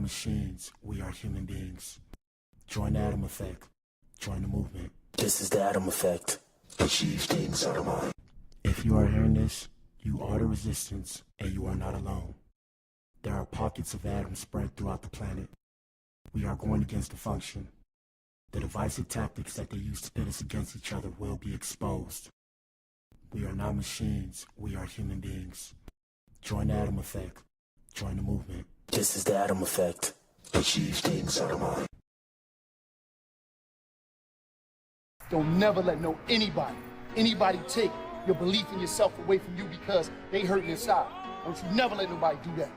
not machines, we are human beings. Join the Atom Effect. Join the movement. This is the Atom Effect. Achieve things out of mind. If you are hearing this, you are the resistance, and you are not alone. There are pockets of atoms spread throughout the planet. We are going against the function. The divisive tactics that they use to pit us against each other will be exposed. We are not machines, we are human beings. Join the Atom Effect. Join the movement. This is the Atom Effect. Achieve things out of mind. Don't never let anybody take your belief in yourself away from you because they hurting inside. Don't you never let nobody do that.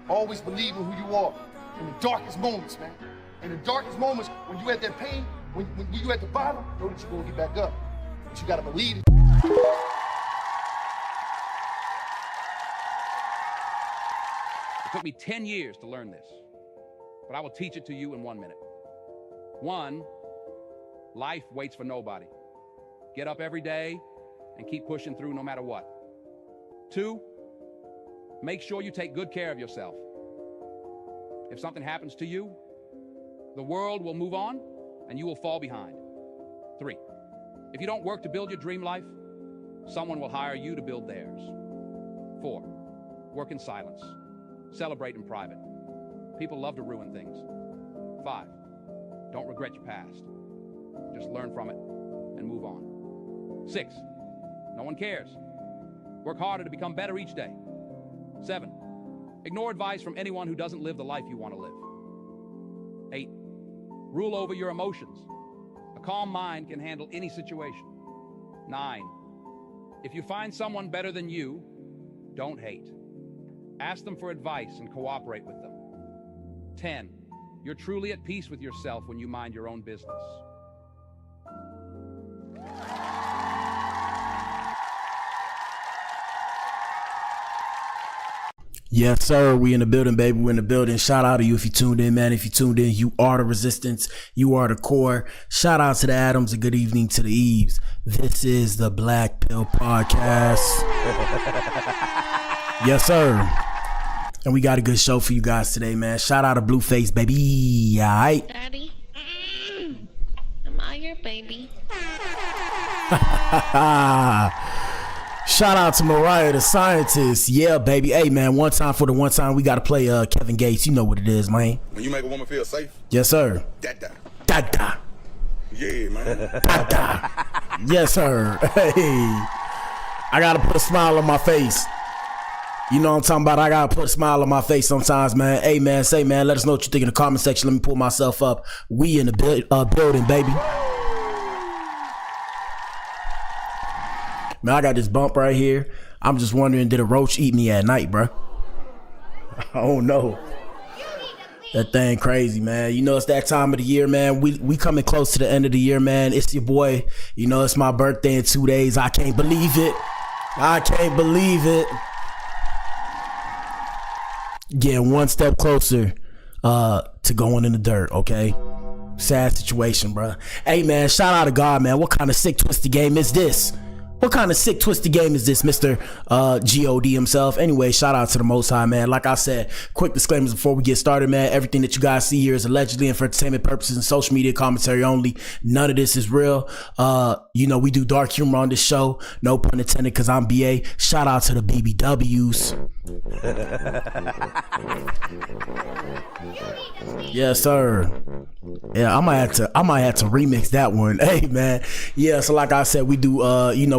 Always believe in who you are in the darkest moments, man. In the darkest moments, when you at that pain, when you at the bottom, know that you're gonna get back up. But you gotta believe it. It took me 10 years to learn this, but I will teach it to you in 1 minute. 1, life waits for nobody. Get up every day and keep pushing through no matter what. 2, make sure you take good care of yourself. If something happens to you, the world will move on and you will fall behind. 3, if you don't work to build your dream life, someone will hire you to build theirs. 4, work in silence. Celebrate in private. People love to ruin things. 5, don't regret your past. Just learn from it and move on. 6, no one cares. Work harder to become better each day. 7, ignore advice from anyone who doesn't live the life you want to live. 8, rule over your emotions. A calm mind can handle any situation. 9, if you find someone better than you, don't hate. Ask them for advice and cooperate with them. 10, you're truly at peace with yourself when you mind your own business. Yes, sir. We in the building, baby. We in the building. Shout out to you if you tuned in, man. If you tuned in, you are the resistance. You are the core. Shout out to the Atoms and good evening to the Eves. This is the Blac Pill podcast. Yes, sir. And we got a good show for you guys today, man. Shout out to Blueface, baby. All right. Daddy, am I your baby? Shout out to Mariah, the scientist. Yeah, baby. Hey, man, one time for the one time, we got to play Kevin Gates. You know what it is, man. When you make a woman feel safe. Yes, sir. Dada. Dada. Yeah, man. Dada. Yes, sir. Hey. I got to put a smile on my face. You know what I'm talking about? I gotta put a smile on my face sometimes, man. Hey, man, say, man, let us know what you think in the comment section. Let me pull myself up. We in the building, baby. Man, I got this bump right here. I'm just wondering, did a roach eat me at night, bro? I don't know. That thing crazy, man. You know, it's that time of the year, man. We coming close to the end of the year, man. It's your boy. You know, it's my birthday in 2 days. I can't believe it. I can't believe it. Getting one step closer to going in the dirt, okay? Sad situation, bro. Hey, man, shout out to God, man. What kind of sick, twisted game is this? What kind of sick, twisted game is this, Mr. G.O.D. himself? Anyway, shout out to the Most High, man. Like I said, quick disclaimers before we get started, man. Everything that you guys see here is allegedly and for entertainment purposes and social media commentary only. None of this is real. You know, we do dark humor on this show. No pun intended, because I'm B.A. Shout out to the BBWs. Yes, sir. Yeah, I might have to remix that one. Hey, man. Yeah, so like I said, we do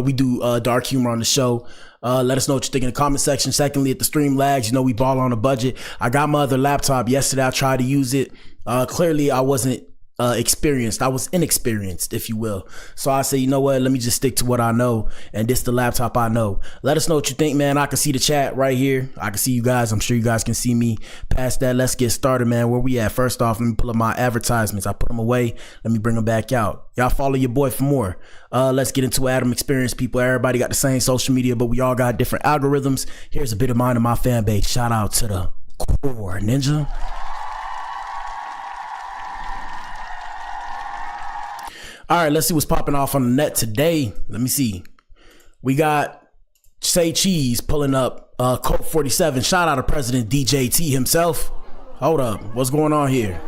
we do dark humor on the show. Let us know what you think in the comment section. Secondly, at the stream lags, you know, we ball on a budget. I got my other laptop yesterday. I tried to use it. Clearly I wasn't experienced. I was inexperienced, if you will. So I say, you know what, let me just stick to what I know, and this the laptop I know. Let us know what you think, man. I can see the chat right here. I can see you guys. I'm sure you guys can see me. Past that, let's get started, man. Where we at? First off, let me pull up my advertisements. I put them away. Let me bring them back out. Y'all follow your boy for more. Let's get into Atom Experience, people. Everybody got the same social media, but we all got different algorithms. Here's a bit of mine and my fan base. Shout out to the core, ninja. All right, let's see what's popping off on the net today. Let me see. We got Say Cheese pulling up Colt 47. Shout out to President DJT himself. Hold up. What's going on here?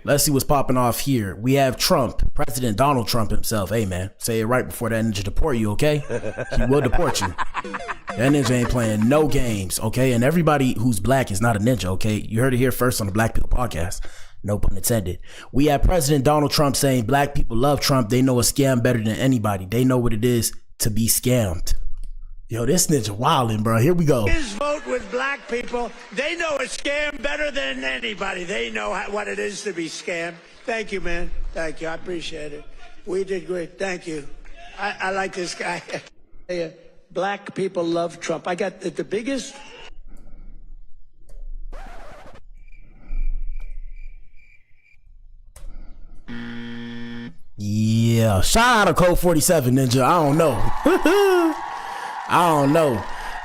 Let's see what's popping off here. We have Trump, President Donald Trump himself. Hey, man, say it right before that ninja deport you, okay? He will deport you. That ninja ain't playing no games, okay? And everybody who's black is not a ninja, okay? You heard it here first on the Blac Pill podcast. No pun intended. We have President Donald Trump saying black people love Trump. They know a scam better than anybody. They know what it is to be scammed. Yo, this ninja wildin', bro. Here we go. His vote with black people. They know a scam better than anybody. They know what it is to be scammed. Thank you, man. Thank you. I appreciate it. We did great. Thank you. I like this guy. Black people love Trump. I got the biggest. Yeah. Shout out to Code 47, ninja. I don't know. I don't know.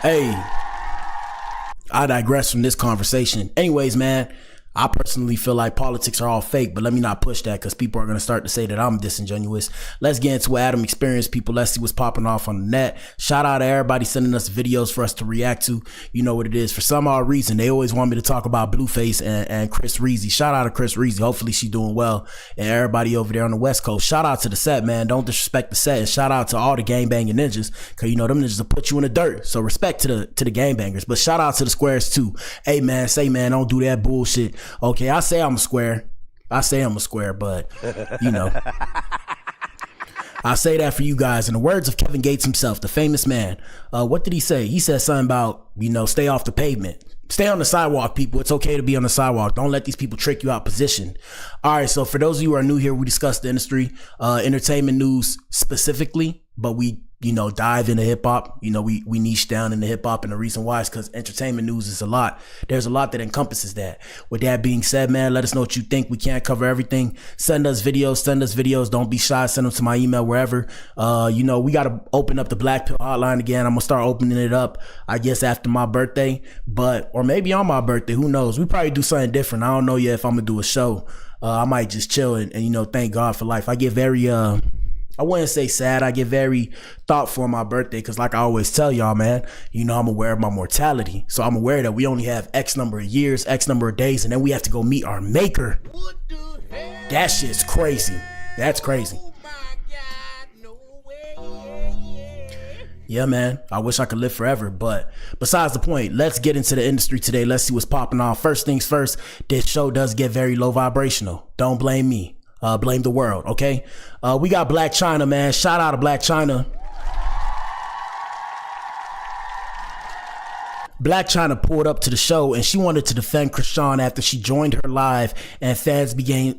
Hey, I digress from this conversation. Anyways, man, I personally feel like politics are all fake, but let me not push that because people are going to start to say that I'm disingenuous. Let's get into what Adam experienced, people. Let's see what's popping off on the net. Shout out to everybody sending us videos for us to react to. You know what it is. For some odd reason, they always want me to talk about Blueface and Chris Reezy. Shout out to Chris Reezy. Hopefully she's doing well. And everybody over there on the West Coast. Shout out to the set, man. Don't disrespect the set. And shout out to all the gangbanging ninjas because, you know, them ninjas will put you in the dirt. So respect to the gangbangers. But shout out to the squares, too. Hey, man, say, man, don't do that bullshit. Okay, I say I'm a square. But, you know, I say that for you guys. In the words of Kevin Gates himself, the famous man, what did he say? He said something about, you know, stay off the pavement. Stay on the sidewalk, people. It's okay to be on the sidewalk. Don't let these people trick you out position. All right, so for those of you who are new here, we discuss the industry, entertainment news specifically, but we, you know, dive into hip hop. You know, we niche down into hip hop, and the reason why is because entertainment news is a lot. There's a lot that encompasses that. With that being said, man, let us know what you think. We can't cover everything. Send us videos. Don't be shy. Send them to my email, wherever. You know, we got to open up the Blac Pill hotline again. I'm going to start opening it up, I guess, after my birthday, or maybe on my birthday. Who knows? We probably do something different. I don't know yet if I'm going to do a show. I might just chill and, you know, thank God for life. I get very, I wouldn't say sad. I get very thoughtful on my birthday because, like I always tell y'all, man, you know, I'm aware of my mortality. So I'm aware that we only have X number of years, X number of days, and then we have to go meet our maker. That shit's crazy. That's crazy. Yeah, man, I wish I could live forever, but besides the point, let's get into the industry today. Let's see what's popping off. First things first, this show does get very low vibrational. Don't blame me. Blame the world, okay? We got Blac Chyna, man. Shout out to Blac Chyna. Blac Chyna pulled up to the show and she wanted to defend Chrisean after she joined her live and fans began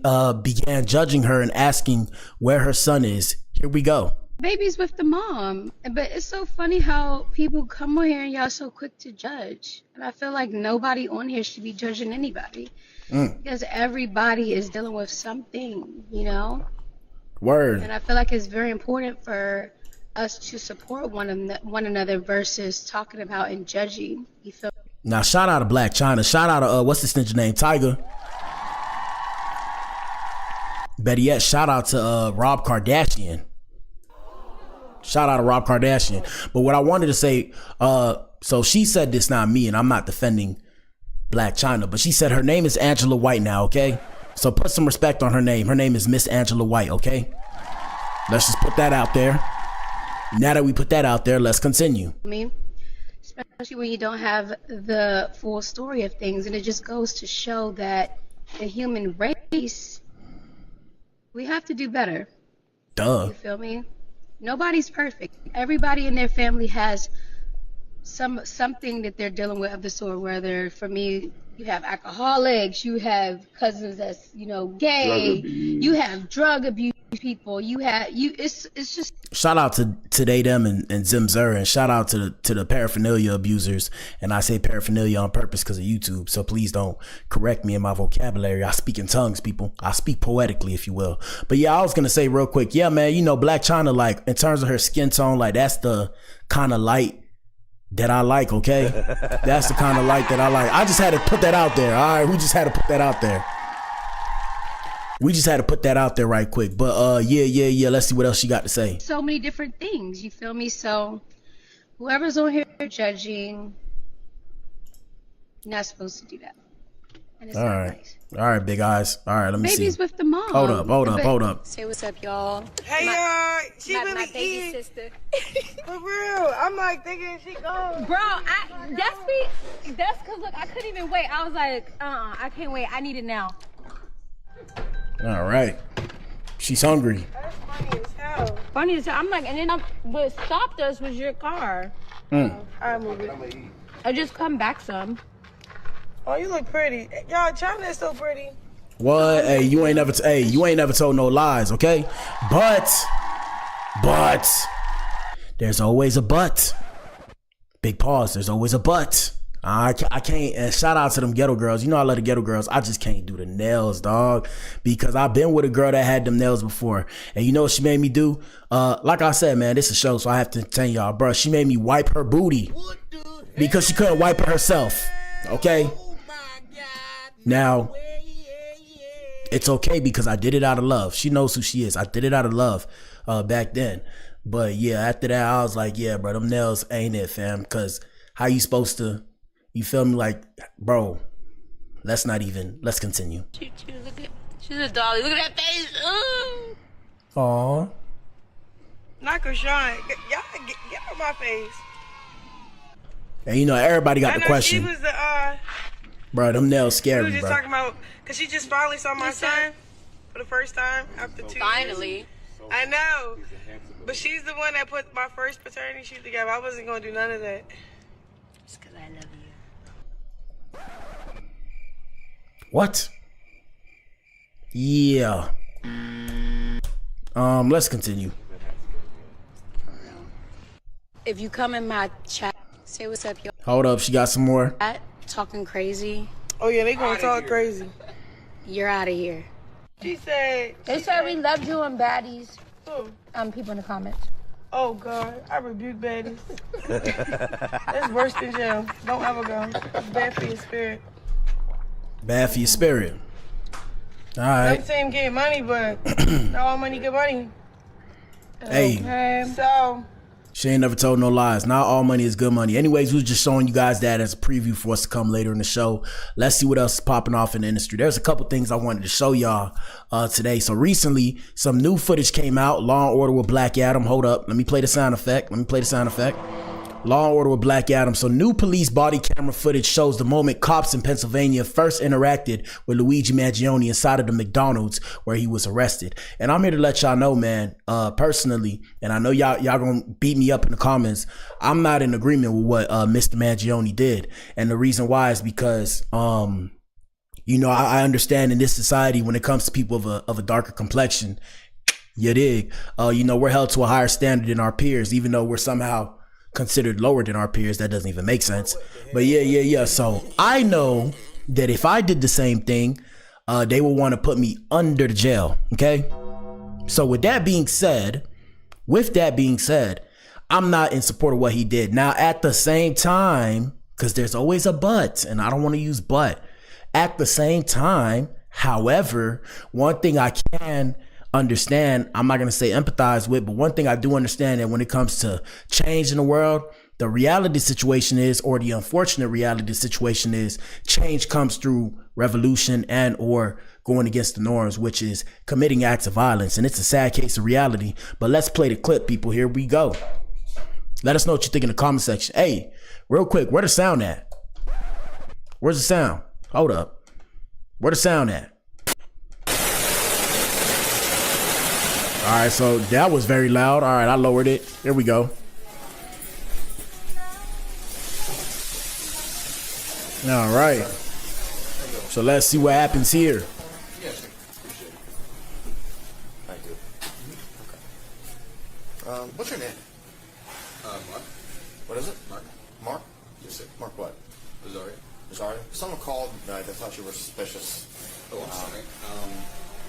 judging her and asking where her son is. Here we go. Baby's with the mom, but it's so funny how people come on here and y'all so quick to judge. And I feel like nobody on here should be judging anybody. Because everybody is dealing with something, you know? Word. And I feel like it's very important for us to support one another versus talking about and judging. You feel? Now, shout out to Blac Chyna. Shout out to, what's this ninja name? Tiger. Better yet, shout out to Rob Kardashian. Shout out to Rob Kardashian. But what I wanted to say, so she said this, not me, and I'm not defending Blac Chyna, but she said her name is Angela White now, okay? So put some respect on her name. Her name is Miss Angela White, okay? Let's just put that out there. Now that we put that out there, let's continue. I mean, especially when you don't have the full story of things, and it just goes to show that the human race, we have to do better. Duh. You feel me? Nobody's perfect. Everybody in their family has something that they're dealing with of the sort. Whether, for me, you have alcoholics, you have cousins that's, you know, gay, you have drug abuse people, it's just. Shout out to they, them, and Zim Zer, and shout out to the paraphernalia abusers. And I say paraphernalia on purpose because of YouTube, so please don't correct me in my vocabulary. I speak in tongues, people. I speak poetically, if you will. But yeah, I was gonna say real quick, yeah, man, you know, Blac Chyna, like, in terms of her skin tone, like, that's the kind of light that I like, okay? That's the kind of light that I like. I just had to put that out there. All right, we just had to put that out there. We just had to put that out there right quick. But yeah. Let's see what else she got to say. So many different things, you feel me? So whoever's on here judging, you're not supposed to do that. And it's All not right. nice. All right, big eyes. All right, let me Baby's see. with the mom. Hold up. Say what's up, y'all. Hey, y'all. She My really baby eating. sister. For real. I'm like thinking she gone. Bro, that's because, look, I couldn't even wait. I was like, I can't wait. I need it now. All right. She's hungry. That's funny as hell. Funny as hell. I'm like, and then what stopped us was your car. I move it. I just come back some. Oh, you look pretty. Y'all, China is so pretty. What? Hey, you ain't never told no lies, okay? But there's always a but. Big pause. There's always a but. I can't. And shout out to them ghetto girls. You know I love the ghetto girls. I just can't do the nails, dog, because I've been with a girl that had them nails before, and you know what she made me do? Like I said, man, this is a show, so I have to tell y'all, bro. She made me wipe her booty because she couldn't wipe it herself. Okay. Now, it's okay because I did it out of love. She knows who she is. I did it out of love back then. But yeah, after that, I was like, yeah, bro, them nails ain't it, fam. Because how you supposed to, you feel me? Like, bro, let's continue. She's a dolly. Look at that face. Aw. Not Chrisean. Y'all get out my face. And you know, everybody got I the know question. She was the, Bro, them nails we scary, were just bro. talking about, because she just finally saw my son for the first time after 2 years. Finally. I know. But she's the one that put my first paternity shoot together. I wasn't going to do none of that. Just because I love you. What? Yeah. Let's continue. If you come in my chat, say what's up, y'all. Hold up, she got some more. Talking crazy, Oh, yeah, they going to talk crazy. you're out of here. She said... They said we loved you and baddies. Who? People in the comments. Oh, God. I rebuke baddies. That's worse than jail. Don't ever go. It's bad for your spirit. Bad for your spirit. All I'm right. saying get money, but not all money get money. Hey, So... she ain't never told no lies. Not all money is good money. Anyways, we was just showing you guys that as a preview for us to come later in the show. Let's see what else is popping off in the industry. There's a couple things I wanted to show y'all today. So recently, some new footage came out. Law & Order with Black Adam. Hold up. Let me play the sound effect. Law & Order with Black Adam. So new police body camera footage shows the moment cops in Pennsylvania first interacted with Luigi Mangione inside of the McDonald's where he was arrested. And I'm here to let y'all know, man, personally, and I know y'all gonna beat me up in the comments, I'm not in agreement with what Mr. Mangione did. And the reason why is because you know, I understand in this society when it comes to people of a darker complexion, you dig, you know, we're held to a higher standard than our peers, even though we're somehow considered lower than our peers. That doesn't even make sense. But yeah. So I know that if I did the same thing, they will want to put me under the jail. Okay. So with that being said, I'm not in support of what he did. Now, at the same time, because there's always a but, and I don't want to use but. At the same time, however, one thing I can understand, I'm not going to say empathize with, but one thing I do understand that when it comes to change in the world, the reality situation is, or the unfortunate reality situation is, change comes through revolution and or going against the norms, which is committing acts of violence. And it's a sad case of reality. But let's play the clip, people. Here we go. Let us know what you think in the comment section. Hey, real quick, where the sound at? Where's the sound? Hold up. Where the sound at? All right, so that was very loud. All right, I lowered it. Here we go. All right. So let's see what happens here. Thank you. What's your name? Mark. What is it? Mark. Mark? Yes, sir. Mark what? Sorry. Sorry? Someone called. They thought you were suspicious. Oh, I'm sorry.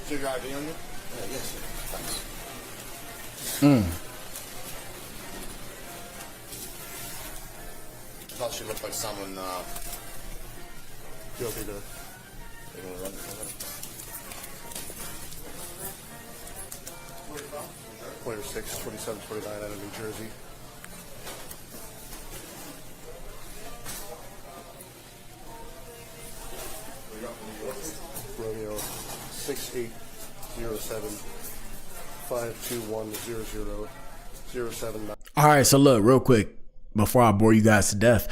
Is your ID on you? Yes, sir. Thanks. I thought she looked like someone guilty to taking a run. Player 6, 2729 out of New Jersey. 6807-521-00-079. All right, so look, real quick, before I bore you guys to death,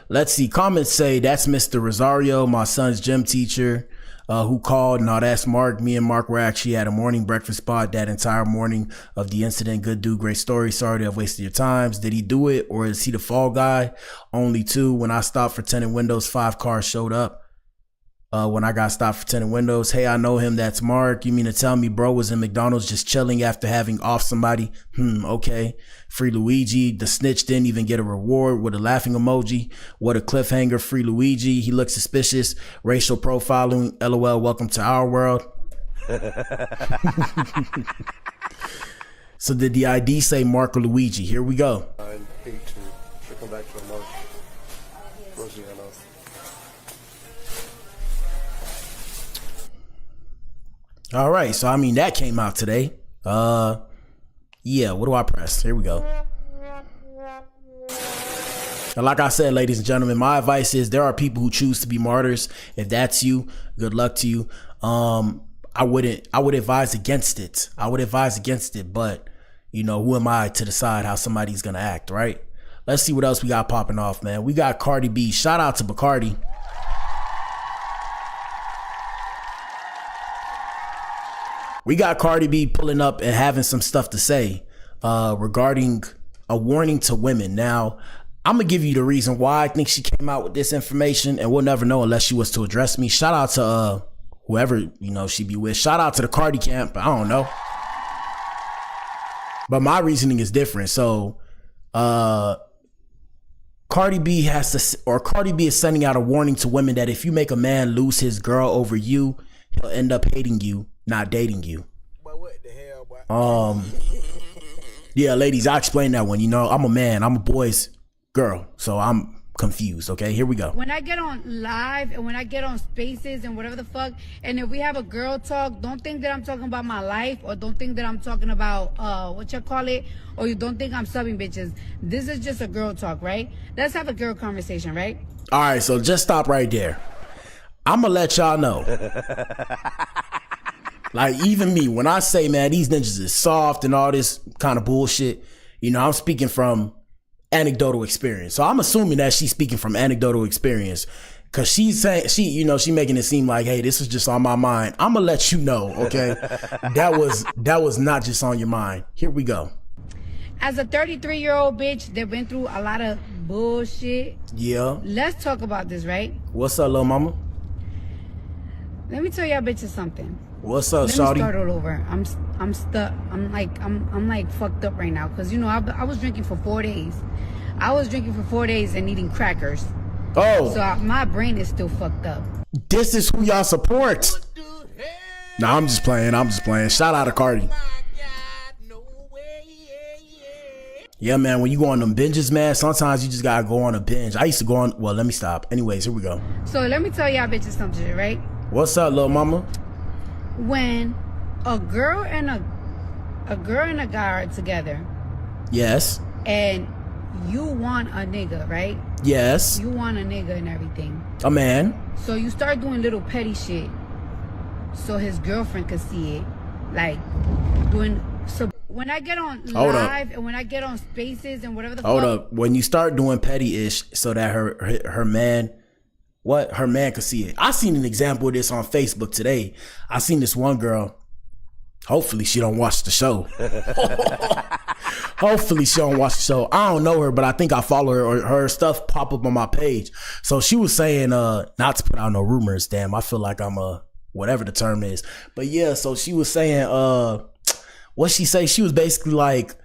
let's see. Comments say that's Mr. Rosario, my son's gym teacher, who called. No, that's Mark. Me and Mark were actually at a morning breakfast spot that entire morning of the incident. Good dude, great story. Sorry to have wasted your times. Did he do it, or is he the fall guy? Only two. When I stopped for tinted windows, 5 cars showed up. When I got stopped for tinted windows, hey, I know him. That's Mark. You mean to tell me bro was in McDonald's just chilling after having off somebody? Okay. Free Luigi. The snitch didn't even get a reward with a laughing emoji. What a cliffhanger. Free Luigi. He looks suspicious. Racial profiling. LOL. Welcome to our world. So did the ID say Mark or Luigi? Here we go. 982. Should come back to a Mark. Rosiano. All right, so I mean that came out today. Yeah, what do I press? Here we go. And like I said, ladies and gentlemen, my advice is there are people who choose to be martyrs. If that's you, good luck to you. I would advise against it. But you know, who am I to decide how somebody's gonna act, right? Let's see what else we got popping off, man. We got Cardi B. Shout out to Bacardi. We got Cardi B pulling up and having some stuff to say regarding a warning to women. Now, I'm going to give you the reason why I think she came out with this information, and we'll never know unless she was to address me. Shout out to whoever, you know, she be with. Shout out to the Cardi camp. I don't know. But my reasoning is different. So, Cardi B is sending out a warning to women that if you make a man lose his girl over you, he'll end up hating you, not dating you. But what the hell, boy? Yeah, ladies, I explained that one. You know, I'm a man, I'm a boy's girl, so I'm confused. Okay, here we go. When I get on live and when I get on spaces and whatever the fuck, and if we have a girl talk, don't think that I'm talking about my life, or don't think that I'm talking about what you call it, or you don't think I'm subbing bitches. This is just a girl talk, right? Let's have a girl conversation, right? All right, so just stop right there. I'm gonna let y'all know. Like, even me, when I say, man, these ninjas is soft and all this kind of bullshit, you know, I'm speaking from anecdotal experience. So I'm assuming that she's speaking from anecdotal experience, because she's saying, she making it seem like, hey, this was just on my mind. I'm gonna let you know, okay? that was not just on your mind. Here we go. As a 33-year-old bitch that went through a lot of bullshit, yeah, let's talk about this, right? What's up, little mama? Let me tell y'all bitches something. What's up, shawty? Let me start all over. I'm stuck. I'm like fucked up right now, because you know I was drinking for 4 days. I was drinking for 4 days and eating crackers. Oh, so my brain is still fucked up. This is who y'all support. Nah, I'm just playing. Shout out to Cardi. Yeah, man, when you go on them binges, man, sometimes you just gotta go on a binge. I used to go on, well, let me stop. Anyways, here we go. So let me tell y'all bitches something, right? What's up, little mama? When a girl and a guy are together. Yes. And you want a nigga, right? Yes. You want a nigga and everything. A man. So you start doing little petty shit so his girlfriend could see it. Like doing, so when I get on live and when I get on spaces and whatever the fuck. Hold up. When you start doing petty-ish so that her man could see it. I seen an example of this on Facebook today. I seen this one girl. Hopefully she don't watch the show. Hopefully she don't watch the show. I don't know her, but I think I follow her, or her stuff pop up on my page. So she was saying, not to put out no rumors, damn, I feel like I'm whatever the term is. But yeah, so she was saying, what she say? She was basically like,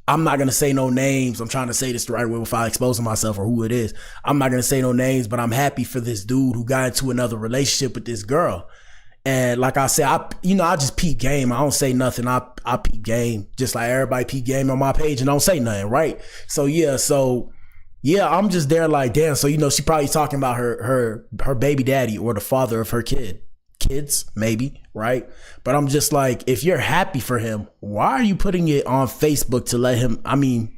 I'm not going to say no names. I'm trying to say this the right way without exposing myself or who it is. I'm not going to say no names, but I'm happy for this dude who got into another relationship with this girl. And like I said, I just peep game. I don't say nothing. I peep game just like everybody peep game on my page and don't say nothing, right? So yeah, I'm just there like, damn. So, you know, she probably talking about her baby daddy or the father of her kids, maybe, right? But I'm just like, if you're happy for him, why are you putting it on Facebook to let him? I mean,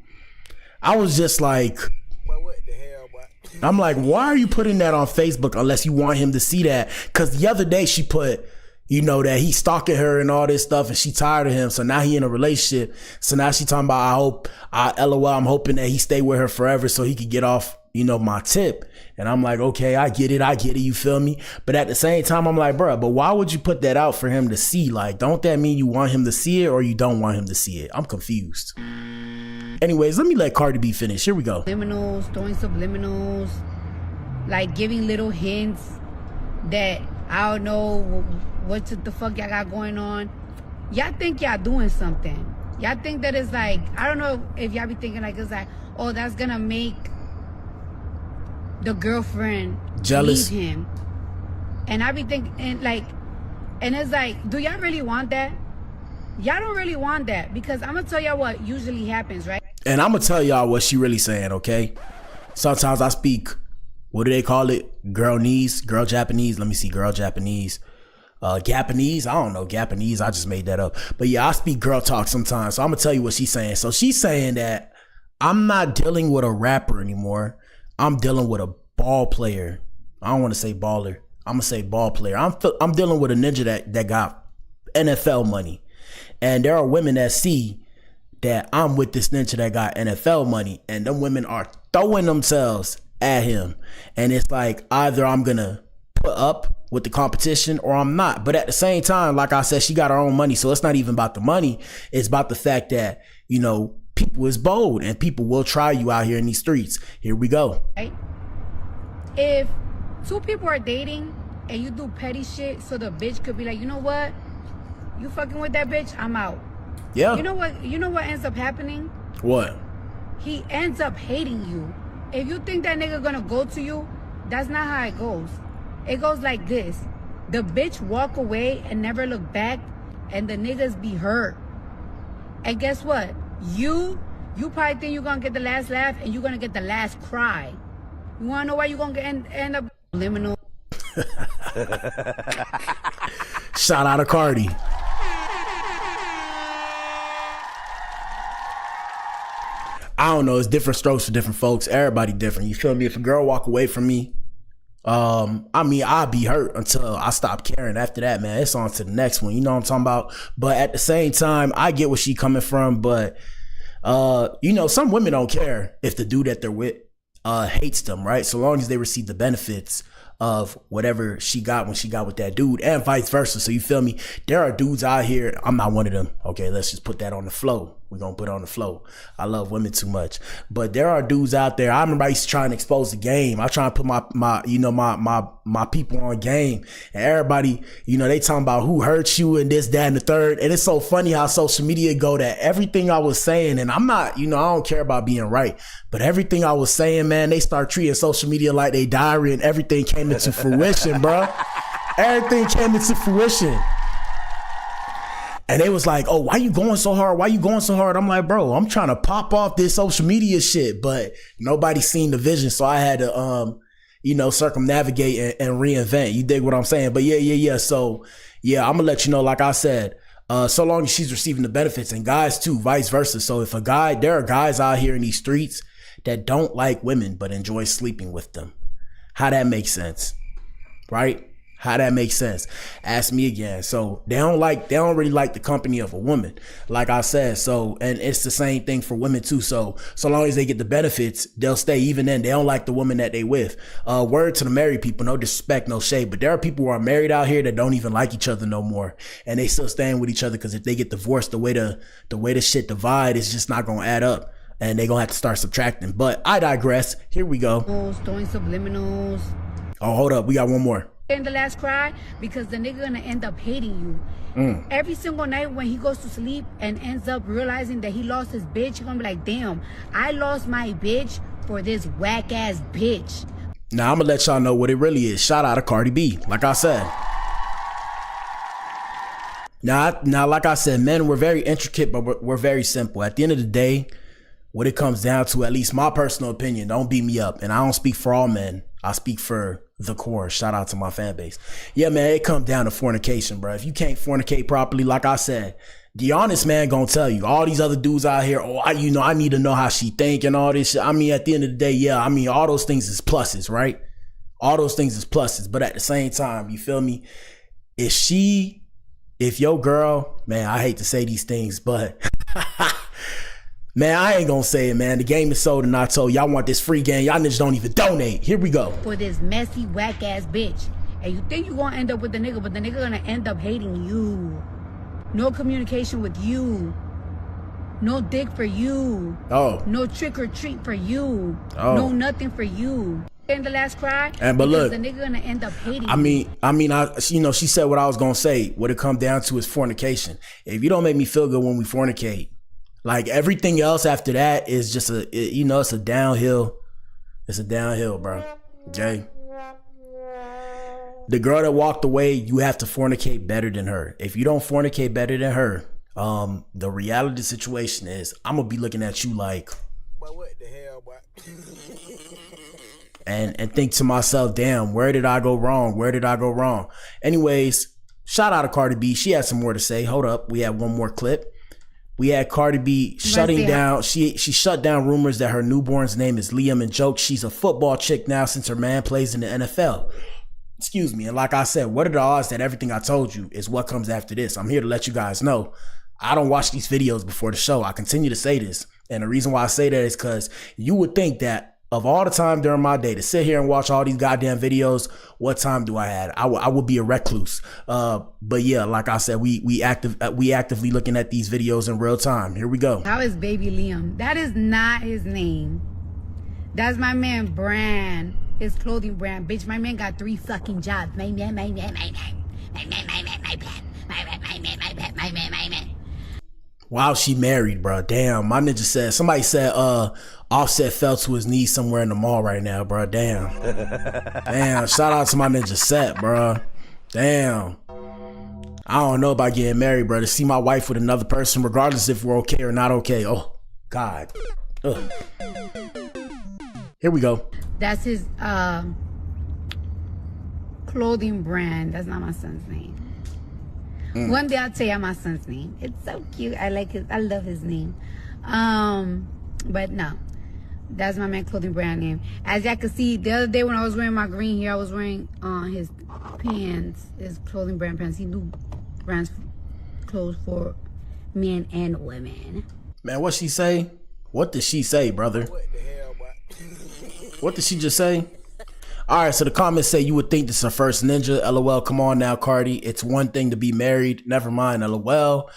I was just like, what the hell, boy? I'm like, why are you putting that on Facebook unless you want him to see that? Because the other day she put, you know, that he's stalking her and all this stuff, and she tired of him. So now he in a relationship. So now she talking about, LOL, I'm hoping that he stay with her forever so he could get off, you know, my tip. And I'm like, okay, I get it, you feel me? But at the same time, I'm like, bruh, but why would you put that out for him to see? Like, don't that mean you want him to see it or you don't want him to see it? I'm confused. Anyways, let me let Cardi B finish. Here we go. Subliminals, throwing subliminals, like giving little hints that I don't know what the fuck y'all got going on. Y'all think y'all doing something. Y'all think that it's like, I don't know if y'all be thinking like, it's like, oh, that's gonna make the girlfriend jealous, leave him. And I be thinking, like, and it's like, do y'all really want that? Y'all don't really want that, because I'm gonna tell y'all what usually happens, right? And I'm gonna tell y'all what she really saying, okay? Sometimes I speak, what do they call it? Girl Japanese. Let me see, girl Japanese. Japanese, I don't know, Japanese, I just made that up. But yeah, I speak girl talk sometimes. So I'm gonna tell you what she's saying. So she's saying that I'm not dealing with a rapper anymore. I'm dealing with a ball player. I don't want to say baller. I'm gonna say ball player. I'm dealing with a ninja that got NFL money. And there are women that see that I'm with this ninja that got NFL money, and them women are throwing themselves at him. And it's like, either I'm gonna put up with the competition or I'm not. But at the same time, like I said, she got her own money. So it's not even about the money. It's about the fact that, you know, people is bold and people will try you out here in these streets. Here we go. Right? If two people are dating and you do petty shit, so the bitch could be like, you know what? You fucking with that bitch, I'm out. Yeah. You know what ends up happening? What? He ends up hating you. If you think that nigga gonna go to you, that's not how it goes. It goes like this. The bitch walk away and never look back, and the niggas be hurt. And guess what? You probably think you're gonna get the last laugh and you're gonna get the last cry. You wanna know why you're gonna end up liminal? Shout out to Cardi. I don't know, it's different strokes for different folks. Everybody different. You feel me? If a girl walk away from me, I mean, I'll be hurt until I stop caring. After that, man, it's on to the next one. You know what I'm talking about? But at the same time, I get where she coming from. But, you know, some women don't care if the dude that they're with hates them, right? So long as they receive the benefits of whatever she got when she got with that dude, and vice versa. So you feel me? There are dudes out here. I'm not one of them. Okay, let's just put that on the flow. We're gonna put it on the flow. I love women too much. But there are dudes out there. I remember I used to try and expose the game. I try and put my people on game. And everybody, you know, they talking about who hurt you and this, that, and the third. And it's so funny how social media go that everything I was saying, and I'm not, you know, I don't care about being right, but everything I was saying, man, they start treating social media like they diary, and everything came into fruition, bro. Everything came into fruition. And they was like, oh, why you going so hard? Why you going so hard? I'm like, bro, I'm trying to pop off this social media shit, but nobody seen the vision. So I had to, you know, circumnavigate and reinvent. You dig what I'm saying? But yeah. So yeah, I'm gonna let you know, like I said, so long as she's receiving the benefits, and guys too, vice versa. So if there are guys out here in these streets that don't like women, but enjoy sleeping with them. How that makes sense, right? How that makes sense? Ask me again. So they don't really like the company of a woman, like I said. So, and it's the same thing for women too. So long as they get the benefits, they'll stay. Even then, they don't like the woman that they with. Word to the married people, no disrespect, no shade, but there are people who are married out here that don't even like each other no more, and they still staying with each other because if they get divorced, the way the shit divide is just not gonna add up, and they gonna have to start subtracting. But I digress. Here we go. Throwing subliminals. Oh, hold up, we got one more. In the last cry, because the nigga gonna end up hating you. Every single night when he goes to sleep and ends up realizing that he lost his bitch, he gonna be like, damn, I lost my bitch for this whack ass bitch. Now I'm gonna let y'all know what it really is. Shout out to Cardi B, like I said. Now, like I said, men, we're very intricate, but we're very simple. At the end of the day, what it comes down to, at least my personal opinion, don't beat me up, and I don't speak for all men, I speak for the core. Shout out to my fan base. Yeah, man, it comes down to fornication, bro. If you can't fornicate properly, like I said, the honest man gonna tell you. All these other dudes out here, I need to know how she think and all this shit. I mean, at the end of the day, yeah, I mean, all those things is pluses, right? All those things is pluses, but at the same time, you feel me? if your girl, man, I hate to say these things, but man, I ain't gonna say it, man. The game is sold and not told. Y'all want this free game. Y'all niggas don't even donate. Here we go. For this messy, whack-ass bitch. And you think you gonna end up with the nigga, but the nigga gonna end up hating you. No communication with you. No dick for you. Oh. No trick or treat for you. Oh. No nothing for you. In the last cry, but look, the nigga gonna end up hating you. She said what I was gonna say. What it come down to is fornication. If you don't make me feel good when we fornicate, like everything else after that is just it's a downhill. It's a downhill, bro. Okay. The girl that walked away, you have to fornicate better than her. If you don't fornicate better than her, the reality situation is I'm gonna be looking at you like, but what the hell, boy? and think to myself, damn, where did I go wrong? Where did I go wrong? Anyways, shout out to Cardi B. She had some more to say. Hold up, we had one more clip. We had Cardi B shutting down. She shut down rumors that her newborn's name is Liam and joke. She's a football chick now since her man plays in the NFL. Excuse me. And like I said, what are the odds that everything I told you is what comes after this? I'm here to let you guys know. I don't watch these videos before the show. I continue to say this. And the reason why I say that is because you would think that of all the time during my day to sit here and watch all these goddamn videos, what time do I have? I would be a recluse. But yeah, like I said, we actively looking at these videos in real time. Here we go. How is baby Liam? That is not his name. That's my man brand. His clothing brand. Bitch, my man got 3 fucking jobs. My man. Wow, she married, bro. Damn, my ninja said, somebody said Offset fell to his knees somewhere in the mall right now, bro. Damn. Damn, shout out to my ninja Set, bro. Damn. I don't know about getting married, bro. To see my wife with another person, regardless if we're okay or not okay. Oh, God. Ugh. Here we go. That's his clothing brand. That's not my son's name. One day I'll tell you my son's name. It's so cute. I like his. I love his name. But no, that's my man clothing brand name. As y'all can see, the other day when I was wearing my green here, I was wearing his pants, his clothing brand pants. He do brands clothes for men and women. Man, what she say? What did she say, brother? What the hell, boy? What did she just say? All right, so the comments say you would think this is her first ninja. LOL, come on now, Cardi. It's one thing to be married. Never mind, LOL.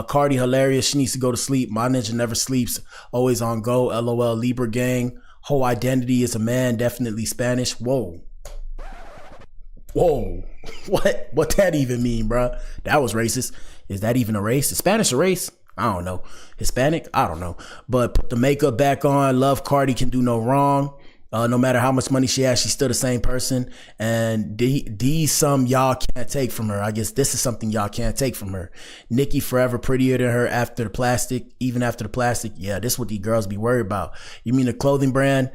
Cardi, hilarious. She needs to go to sleep. My ninja never sleeps. Always on go. LOL, Libra gang. Whole identity is a man. Definitely Spanish. Whoa. Whoa. What that even mean, bro? That was racist. Is that even a race? Is Spanish a race? I don't know. Hispanic? I don't know. But put the makeup back on. Love Cardi, can do no wrong. No matter how much money she has, she's still the same person. And these some y'all can't take from her. I guess this is something y'all can't take from her. Nicki forever prettier than her after the plastic, even after the plastic. Yeah, this is what these girls be worried about. You mean the clothing brand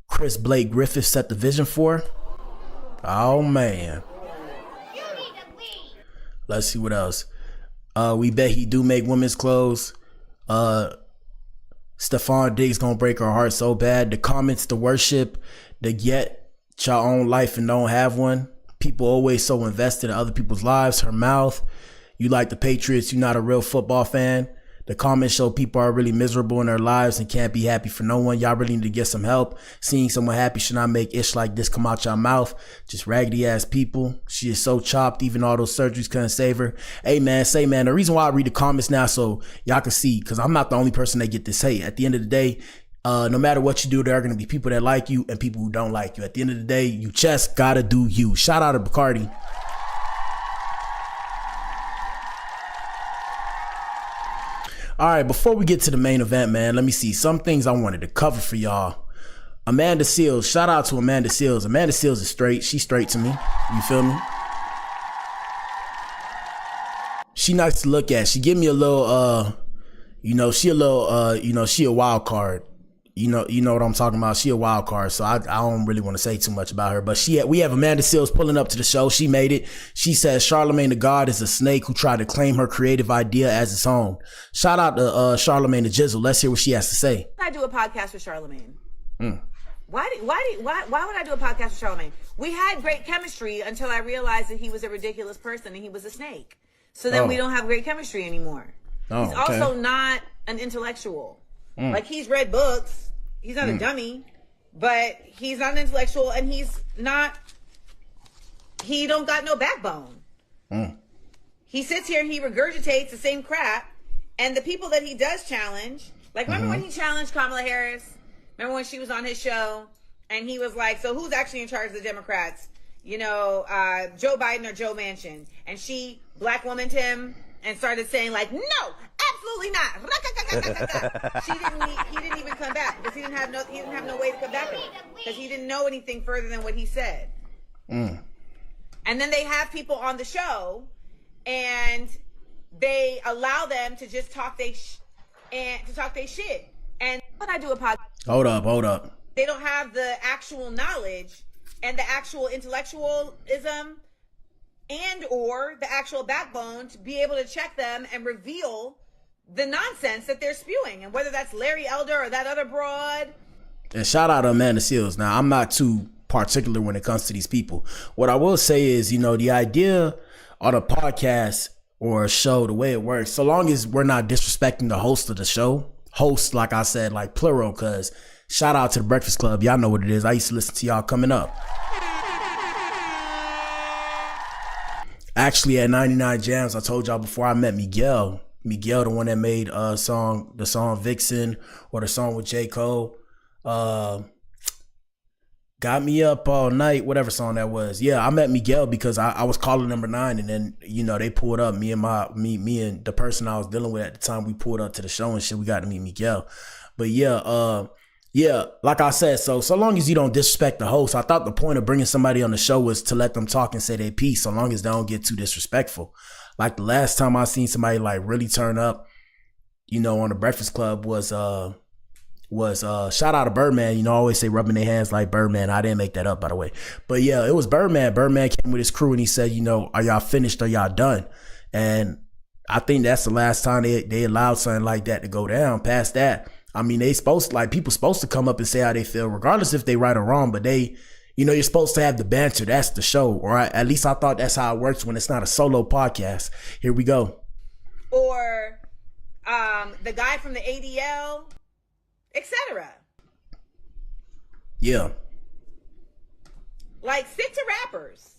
Chris Blake Griffith set the vision for? Oh, man. Let's see what else. We bet he do make women's clothes. Stephon Diggs gonna break her heart so bad. The comments, the worship, the get your own life and don't have one. People always so invested in other people's lives. Her mouth. You like the Patriots, you're not a real football fan. The comments show people are really miserable in their lives and can't be happy for no one. Y'all really need to get some help. Seeing someone happy should not make ish like this come out your mouth. Just raggedy ass people. She is so chopped. Even all those surgeries couldn't save her. Hey man, the reason why I read the comments now so y'all can see, because I'm not the only person that get this hate. At the end of the day, no matter what you do, there are going to be people that like you and people who don't like you. At the end of the day, you just gotta do you. Shout out to Bacardi. All right, before we get to the main event, man, let me see some things I wanted to cover for y'all. Amanda Seales, shout out to Amanda Seales. Amanda Seales is straight. She's straight to me. You feel me? She nice to look at. She give me a little, she a wild card. You know what I'm talking about. She a wild card, so I don't really want to say too much about her. But we have Amanda Seales pulling up to the show. She made it. She says Charlamagne the God is a snake who tried to claim her creative idea as its own. Shout out to Charlamagne the Jizzle. Let's hear what she has to say. I do a podcast with Charlamagne. Why would I do a podcast with Charlamagne? We had great chemistry until I realized that he was a ridiculous person and he was a snake. So then we don't have great chemistry anymore. He's also not an intellectual. Like, he's read books. He's not a dummy, but he's not an intellectual, and he don't got no backbone. He sits here and he regurgitates the same crap, and the people that he does challenge, like, remember when he challenged Kamala Harris? Remember when she was on his show and he was like, so who's actually in charge of the Democrats? You know, Joe Biden or Joe Manchin? And she black womaned him and started saying like, no, absolutely not. He didn't even come back because he didn't have no way to come back because he didn't know anything further than what he said. And then they have people on the show and they allow them to just talk they shit. And when I do a podcast, hold up. They don't have the actual knowledge and the actual intellectualism and or the actual backbone to be able to check them and reveal the nonsense that they're spewing. And whether that's Larry Elder or that other broad. And shout out to Amanda Seals. Now, I'm not too particular when it comes to these people. What I will say is, you know, the idea on a podcast or a show, the way it works, so long as we're not disrespecting the host of the show, host, like I said, like plural, because shout out to the Breakfast Club. Y'all know what it is. I used to listen to y'all coming up. Actually, at 99 Jams, I told y'all before I met Miguel, the one that made the song Vixen, or the song with J. Cole, Got Me Up All Night, whatever song that was. Yeah, I met Miguel because I was calling number 9, and then, you know, they pulled up, me and the person I was dealing with at the time, we pulled up to the show and shit. We got to meet Miguel. But yeah, like I said, so long as you don't disrespect the host, I thought the point of bringing somebody on the show was to let them talk and say their piece, so long as they don't get too disrespectful. Like the last time I seen somebody like really turn up, you know, on the Breakfast Club was shout out to Birdman. You know, I always say rubbing their hands like Birdman. I didn't make that up, by the way. But yeah, it was Birdman. Birdman came with his crew and he said, you know, are y'all finished or y'all done? And I think that's the last time they allowed something like that to go down. Past that, I mean, people supposed to come up and say how they feel, regardless if they right or wrong, but you know, you're supposed to have the banter. That's the show. Or at least I thought that's how it works when it's not a solo podcast. Here we go. Or the guy from the ADL, etc. Yeah. Like, stick to rappers.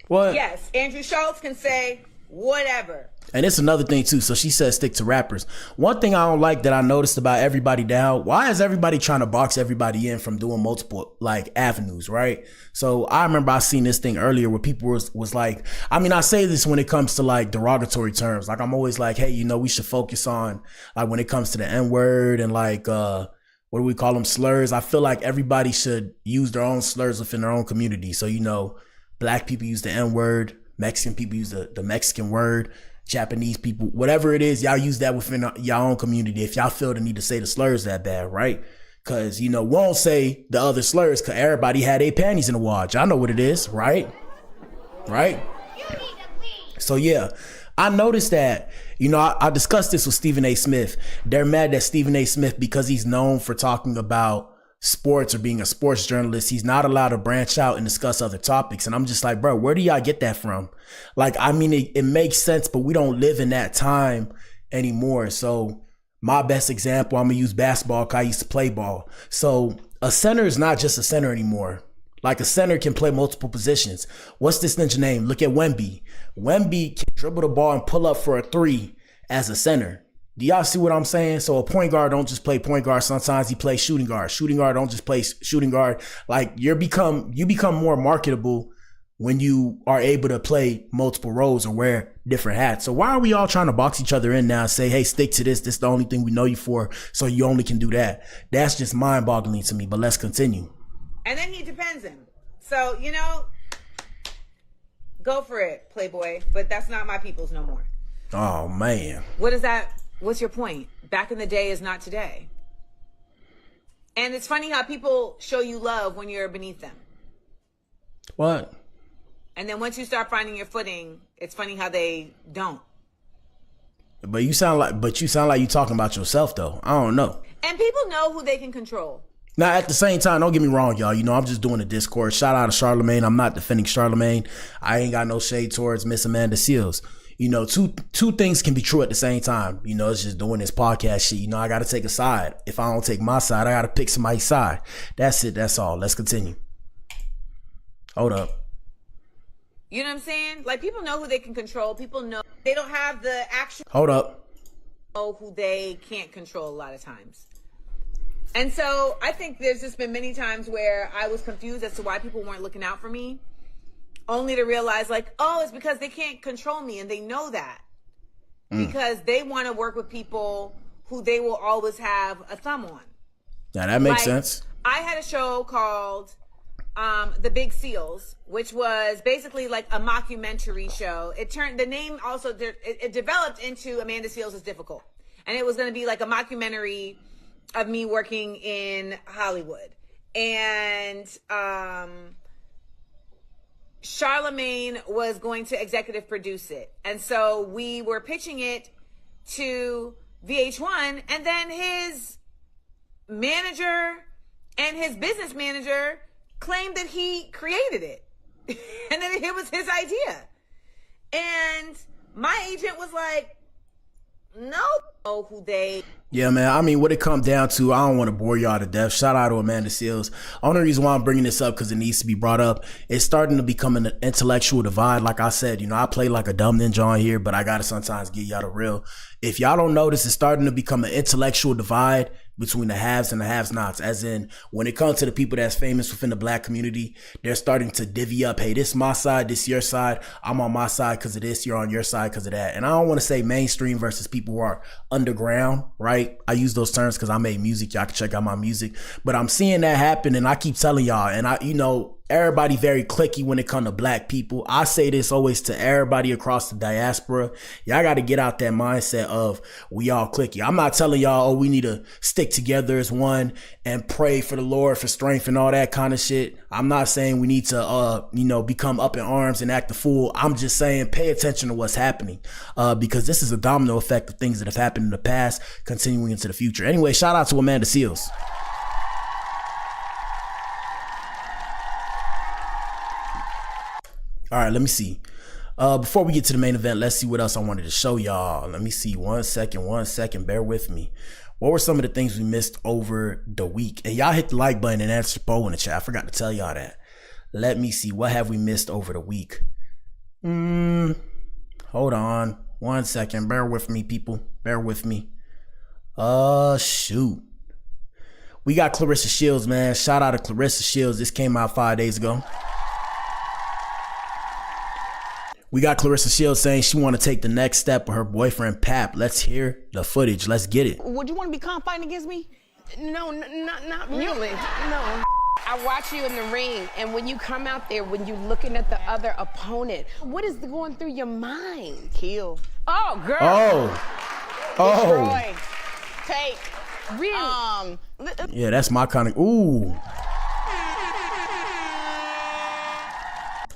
What? Yes, Andrew Schultz can say whatever. And it's another thing too. So she says stick to rappers. One thing I don't like that I noticed about everybody now, why is everybody trying to box everybody in from doing multiple like avenues, right? So I remember I seen this thing earlier where people was like, I mean, I say this when it comes to like derogatory terms. Like I'm always like, hey, you know, we should focus on like when it comes to the N-word and like what do we call them, slurs. I feel like everybody should use their own slurs within their own community. So, you know, black people use the N-word, Mexican people use the Mexican word, Japanese people, whatever it is, y'all use that within your own community if y'all feel the need to say the slurs that bad, right? Because, you know, we won't say the other slurs because everybody had their panties in the wash. I know what it is, right? Right? So, yeah, I noticed that, you know, I discussed this with Stephen A. Smith. They're mad that Stephen A. Smith, because he's known for talking about sports or being a sports journalist, he's not allowed to branch out and discuss other topics. And I'm just like, bro, where do y'all get that from? Like, I mean, it makes sense, but we don't live in that time anymore. So my best example, I'm gonna use basketball because I used to play ball. So a center is not just a center anymore. Like a center can play multiple positions. What's this ninja name? Look at Wemby. Wemby can dribble the ball and pull up for a 3 as a center. Do y'all see what I'm saying? So a point guard don't just play point guard. Sometimes he plays shooting guard. Shooting guard don't just play shooting guard. Like you become more marketable when you are able to play multiple roles or wear different hats. So why are we all trying to box each other in now and say, hey, stick to this. This is the only thing we know you for. So you only can do that. That's just mind boggling to me, but let's continue. And then he depends him. So, you know, go for it, Playboy. But that's not my people's no more. Oh, man. What is that? What's your point? Back in the day is not today. And it's funny how people show you love when you're beneath them. What? And then once you start finding your footing, it's funny how they don't. But you sound like you're talking about yourself though. I don't know. And people know who they can control. Now, at the same time, don't get me wrong, y'all. You know, I'm just doing a discourse. Shout out to Charlamagne. I'm not defending Charlamagne. I ain't got no shade towards Miss Amanda Seales. You know, two things can be true at the same time. You know, it's just doing this podcast shit. You know, I got to take a side. If I don't take my side, I got to pick somebody's side. That's it. That's all. Let's continue. Hold up. You know what I'm saying? Like, people know who they can control. People know they don't have the actual. Hold up. Know who they can't control a lot of times. And so I think there's just been many times where I was confused as to why people weren't looking out for me, only to realize, like, oh, it's because they can't control me, and they know that because they want to work with people who they will always have a thumb on. Now that makes sense. I had a show called The Big Seals, which was basically like a mockumentary show. The name also, it developed into Amanda Seales is Difficult. And it was going to be like a mockumentary of me working in Hollywood. And Charlamagne was going to executive produce it. And so we were pitching it to VH1, and then his manager and his business manager claimed that he created it. And then it was his idea. And my agent was like, no, who they. Yeah, man. I mean, what it comes down to, I don't want to bore y'all to death. Shout out to Amanda Seales. Only reason why I'm bringing this up because it needs to be brought up. It's starting to become an intellectual divide. Like I said, you know, I play like a dumb ninja on here, but I got to sometimes give y'all the real. If y'all don't notice, it's starting to become an intellectual divide between the haves and the have-nots. As in, when it comes to the people that's famous within the black community, they're starting to divvy up, hey, this my side, this your side. I'm on my side because of this, you're on your side because of that. And I don't want to say mainstream versus people who are underground, right? I use those terms because I made music. Y'all can check out my music. But I'm seeing that happen, and I keep telling y'all, and I, you know, everybody very cliquey when it comes to black people. I say this always to everybody across the diaspora. Y'all got to get out that mindset of we all cliquey. I'm not telling y'all, oh, we need to stick together as one and pray for the Lord for strength and all that kind of shit. I'm not saying we need to, you know, become up in arms and act a fool. I'm just saying pay attention to what's happening because this is a domino effect of things that have happened in the past continuing into the future. Anyway, shout out to Amanda Seales. All right, let me see. Before we get to the main event, let's see what else I wanted to show y'all. Let me see. One second. Bear with me. What were some of the things we missed over the week? And y'all hit the like button and answer the poll in the chat. I forgot to tell y'all that. Let me see. What have we missed over the week? Hold on. 1 second. Bear with me, people. Bear with me. Shoot. We got Karlissa Shields, man. Shout out to Karlissa Shields. This came out 5 days ago. We got Karlissa Shields saying she want to take the next step with her boyfriend, Pap. Let's hear the footage. Let's get it. Would you want to be fighting against me? No, not really. No. I watch you in the ring, and when you come out there, when you're looking at the other opponent, what is going through your mind? Kill. Oh, girl. Destroy. Take. Really? Yeah, that's my kind of. Ooh.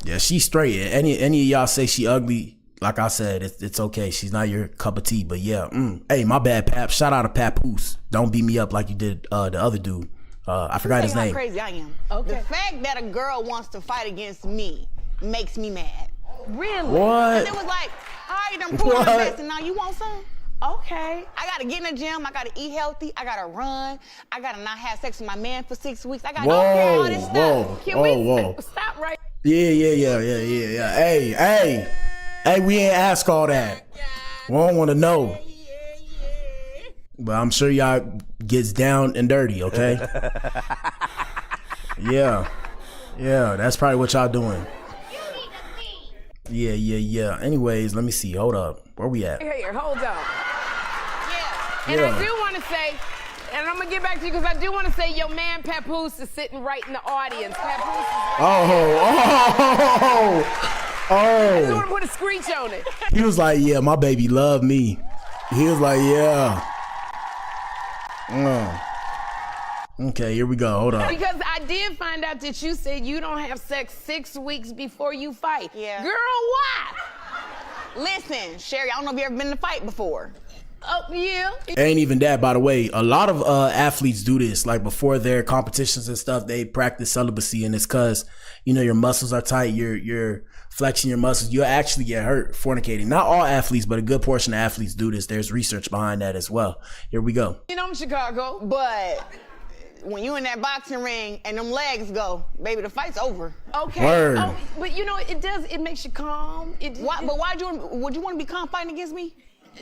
Yeah, she's straight. Any of y'all say she ugly, like I said, it's okay. She's not your cup of tea, but yeah. Hey, my bad, Pap. Shout out to Papoose. Don't beat me up like you did the other dude. I forgot his name. How crazy I am. Okay. The fact that a girl wants to fight against me makes me mad. Really? What? It was like, all right, I'm proving my best, and now you want some? Okay. I gotta get in the gym. I gotta eat healthy. I gotta run. I gotta not have sex with my man for 6 weeks. I gotta all this stuff. Can we stop right? Yeah. Hey, we ain't ask all that. We don't want to know. But I'm sure y'all gets down and dirty, okay? Yeah, that's probably what y'all doing. Yeah. Anyways, let me see. Hold up. Where we at? Here, hold up. And I do want to say, and I'm going to get back to you because I do want to say your man Papoose is sitting right in the audience. Papoose is right I just want to put a screech on it. He was like, yeah, my baby love me. He was like, yeah. Okay, here we go. Hold on. Because I did find out that you said you don't have sex 6 weeks before you fight. Yeah. Girl, why? Listen, Sherry, I don't know if you ever been in a fight before. Oh, yeah. Ain't even that, by the way. A lot of athletes do this. Like before their competitions and stuff, they practice celibacy, and it's cause, you know, your muscles are tight, you're flexing your muscles, you'll actually get hurt fornicating. Not all athletes, but a good portion of athletes do this. There's research behind that as well. Here we go. You know, I'm Chicago, but when you in that boxing ring and them legs go, baby, the fight's over. Okay. Word. Oh, but you know, it makes you calm. Would you want to be calm fighting against me?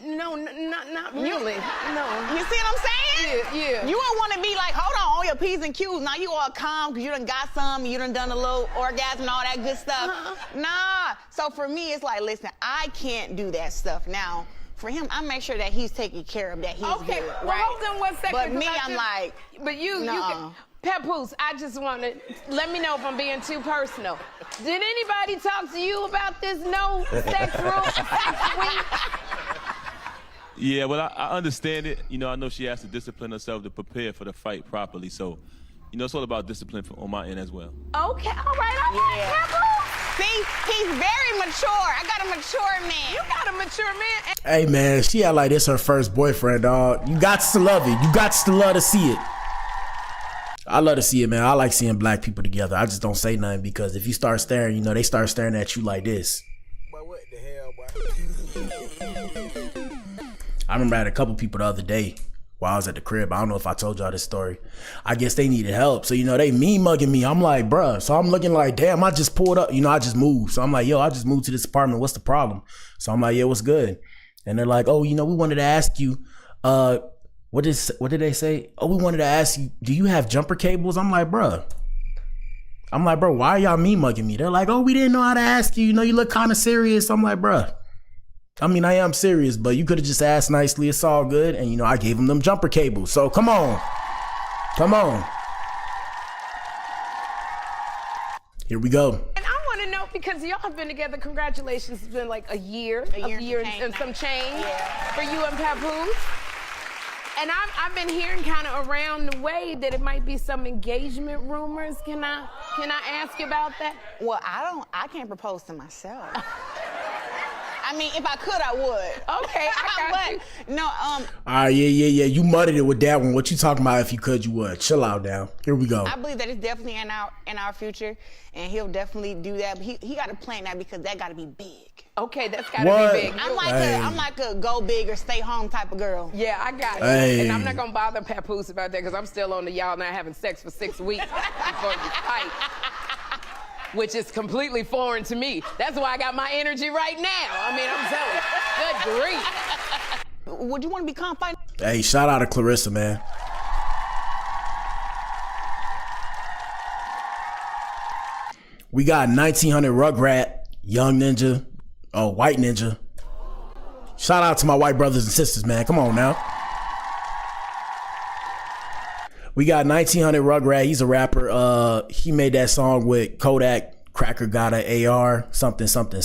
No, not really. No. You see what I'm saying? Yeah. You don't want to be like, hold on, all your P's and Q's. Now you all calm because you done got some, you done a little orgasm and all that good stuff. Nah. So for me, it's like, listen, I can't do that stuff. Now, for him, I make sure that he's taken care of, that he's Okay, good, well, right? hold on 1 second. But me, I I'm like, but you can, Papoose, I just want to, let me know if I'm being too personal. Did anybody talk to you about this no sex rule, sex week? Yeah, well, I understand it. You know, I know she has to discipline herself to prepare for the fight properly. So, you know, it's all about discipline on my end as well. Okay, all right, Papoose. See, he's very mature. I got a mature man. You got a mature man. Hey, man, she had like this her first boyfriend, dog. You got to love it. You got to love to see it. I love to see it, man. I like seeing black people together. I just don't say nothing because if you start staring, you know, they start staring at you like this. But what the hell, boy? I remember I had a couple people the other day while I was at the crib. I don't know if I told y'all this story. I guess they needed help. So, you know, they mean mugging me. I'm like, bruh. So I'm looking like, damn, I just pulled up. You know, I just moved. So I'm like, yo, I just moved to this apartment. What's the problem? So I'm like, yeah, what's good? And they're like, oh, you know, we wanted to ask you, what did they say? Oh, we wanted to ask you, do you have jumper cables? I'm like, bruh. Why are y'all mean mugging me? They're like, oh, we didn't know how to ask you. You know, you look kind of serious. I'm like, bruh. I mean, I am serious, but you could have just asked nicely. It's all good. And, you know, I gave them jumper cables. So come on. Come on. Here we go. And I want to know, because y'all have been together, congratulations, it's been like a year and some change for you and Papoose. And I've been hearing kind of around the way that it might be some engagement rumors. Can I ask you about that? Well, I can't propose to myself. I mean, if I could, I would. Okay, I got you. No, all right, yeah. You muddied it with that one. What you talking about? If you could, you would. Chill out now. Here we go. I believe that it's definitely in our future, and he'll definitely do that. But he got to plan that because that got to be big. Okay, that's got to be big. I'm like a go big or stay home type of girl. Yeah, I got it. Hey. And I'm not gonna bother Papoose about that because I'm still on the y'all not having sex for 6 weeks before you fight. Which is completely foreign to me. That's why I got my energy right now. I mean, I'm telling you, good grief. Would you want to be calm fighting? Hey, shout out to Karlissa, man. We got 1900 Rugrat, Young Ninja, White Ninja. Shout out to my white brothers and sisters, man. Come on now. We got 1900 Rugrat. He's a rapper. He made that song with Kodak, Cracker got a AR, something on the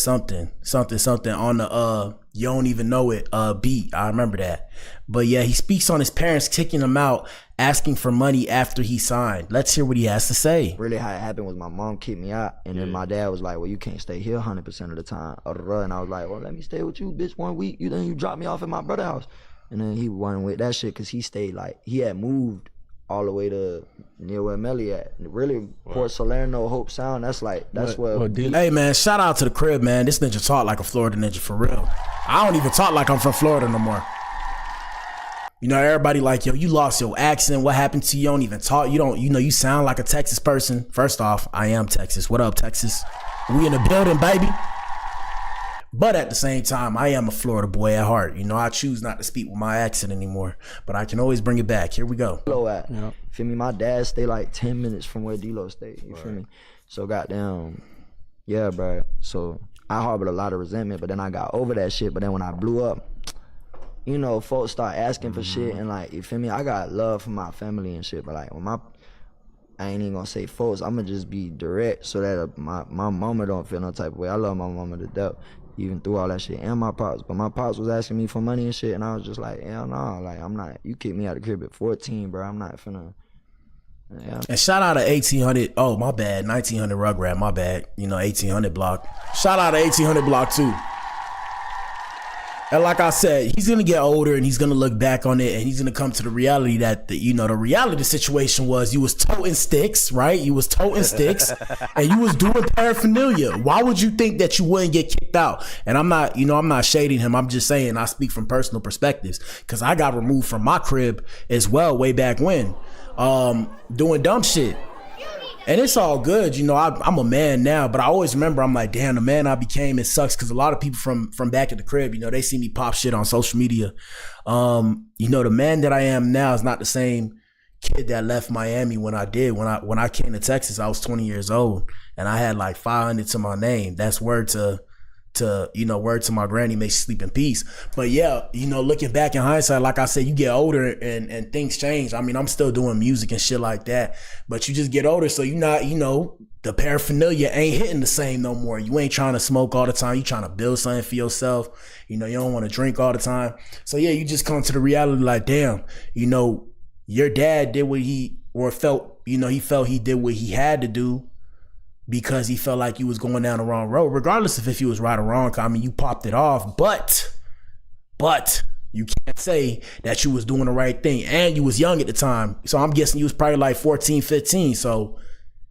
You Don't Even Know It beat. I remember that. But yeah, he speaks on his parents kicking him out, asking for money after he signed. Let's hear what he has to say. Really how it happened was my mom kicked me out, and then my dad was like, well, you can't stay here 100% of the time. And I was like, well, let me stay with you, bitch, 1 week. Then you drop me off at my brother's house. And then he went with that shit because he stayed like, he had moved all the way to near where Melly at. Really, Port Salerno, Hope Sound, that's where... Hey, man, shout out to the crib, man. This ninja talk like a Florida ninja, for real. I don't even talk like I'm from Florida no more. You know, everybody like, yo, you lost your accent. What happened to you? You don't even talk. You sound like a Texas person. First off, I am Texas. What up, Texas? We in the building, baby. But at the same time, I am a Florida boy at heart. You know, I choose not to speak with my accent anymore, but I can always bring it back. Here we go. Feel me? My dad stay like 10 minutes from where D-Lo stay. You feel me? So goddamn, yeah, bro. So I harbored a lot of resentment, but then I got over that shit. But then when I blew up, you know, folks start asking for shit, and like, you feel me? I got love for my family and shit, but like when I ain't even gonna say folks, I'ma just be direct so that my mama don't feel no type of way. I love my mama to death, even through all that shit, and my pops. But my pops was asking me for money and shit, and I was just like, hell no, like, I'm not, you kicked me out of the crib at 14, bro. I'm not finna. Yeah. And shout out to 1800, oh, my bad, 1900 Rugrat, my bad. You know, 1800 block. Shout out to 1800 block too. And like I said, he's gonna get older and he's gonna look back on it and he's gonna come to the reality that the reality of the situation was you was toting sticks, right? You was toting sticks and you was doing paraphernalia. Why would you think that you wouldn't get kicked out? And I'm not shading him. I'm just saying I speak from personal perspectives because I got removed from my crib as well way back when, doing dumb shit. And it's all good, I'm a man now, but I always remember I'm like, damn, the man I became, it sucks because a lot of people from back at the crib, they see me pop shit on social media. The man that I am now is not the same kid that left Miami when I did. When I came to Texas, I was 20 years old and I had like 500 to my name. That's word to my granny, may she sleep in peace. But yeah, looking back in hindsight, like I said, you get older and things change. I mean, I'm still doing music and shit like that, but you just get older. So you're not, the paraphernalia ain't hitting the same no more. You ain't trying to smoke all the time. You trying to build something for yourself. You don't want to drink all the time. So yeah, you just come to the reality like, damn, your dad did what he felt he did what he had to do because he felt like you was going down the wrong road, regardless of if you was right or wrong. I mean, you popped it off, but you can't say that you was doing the right thing and you was young at the time. So I'm guessing you was probably like 14, 15. So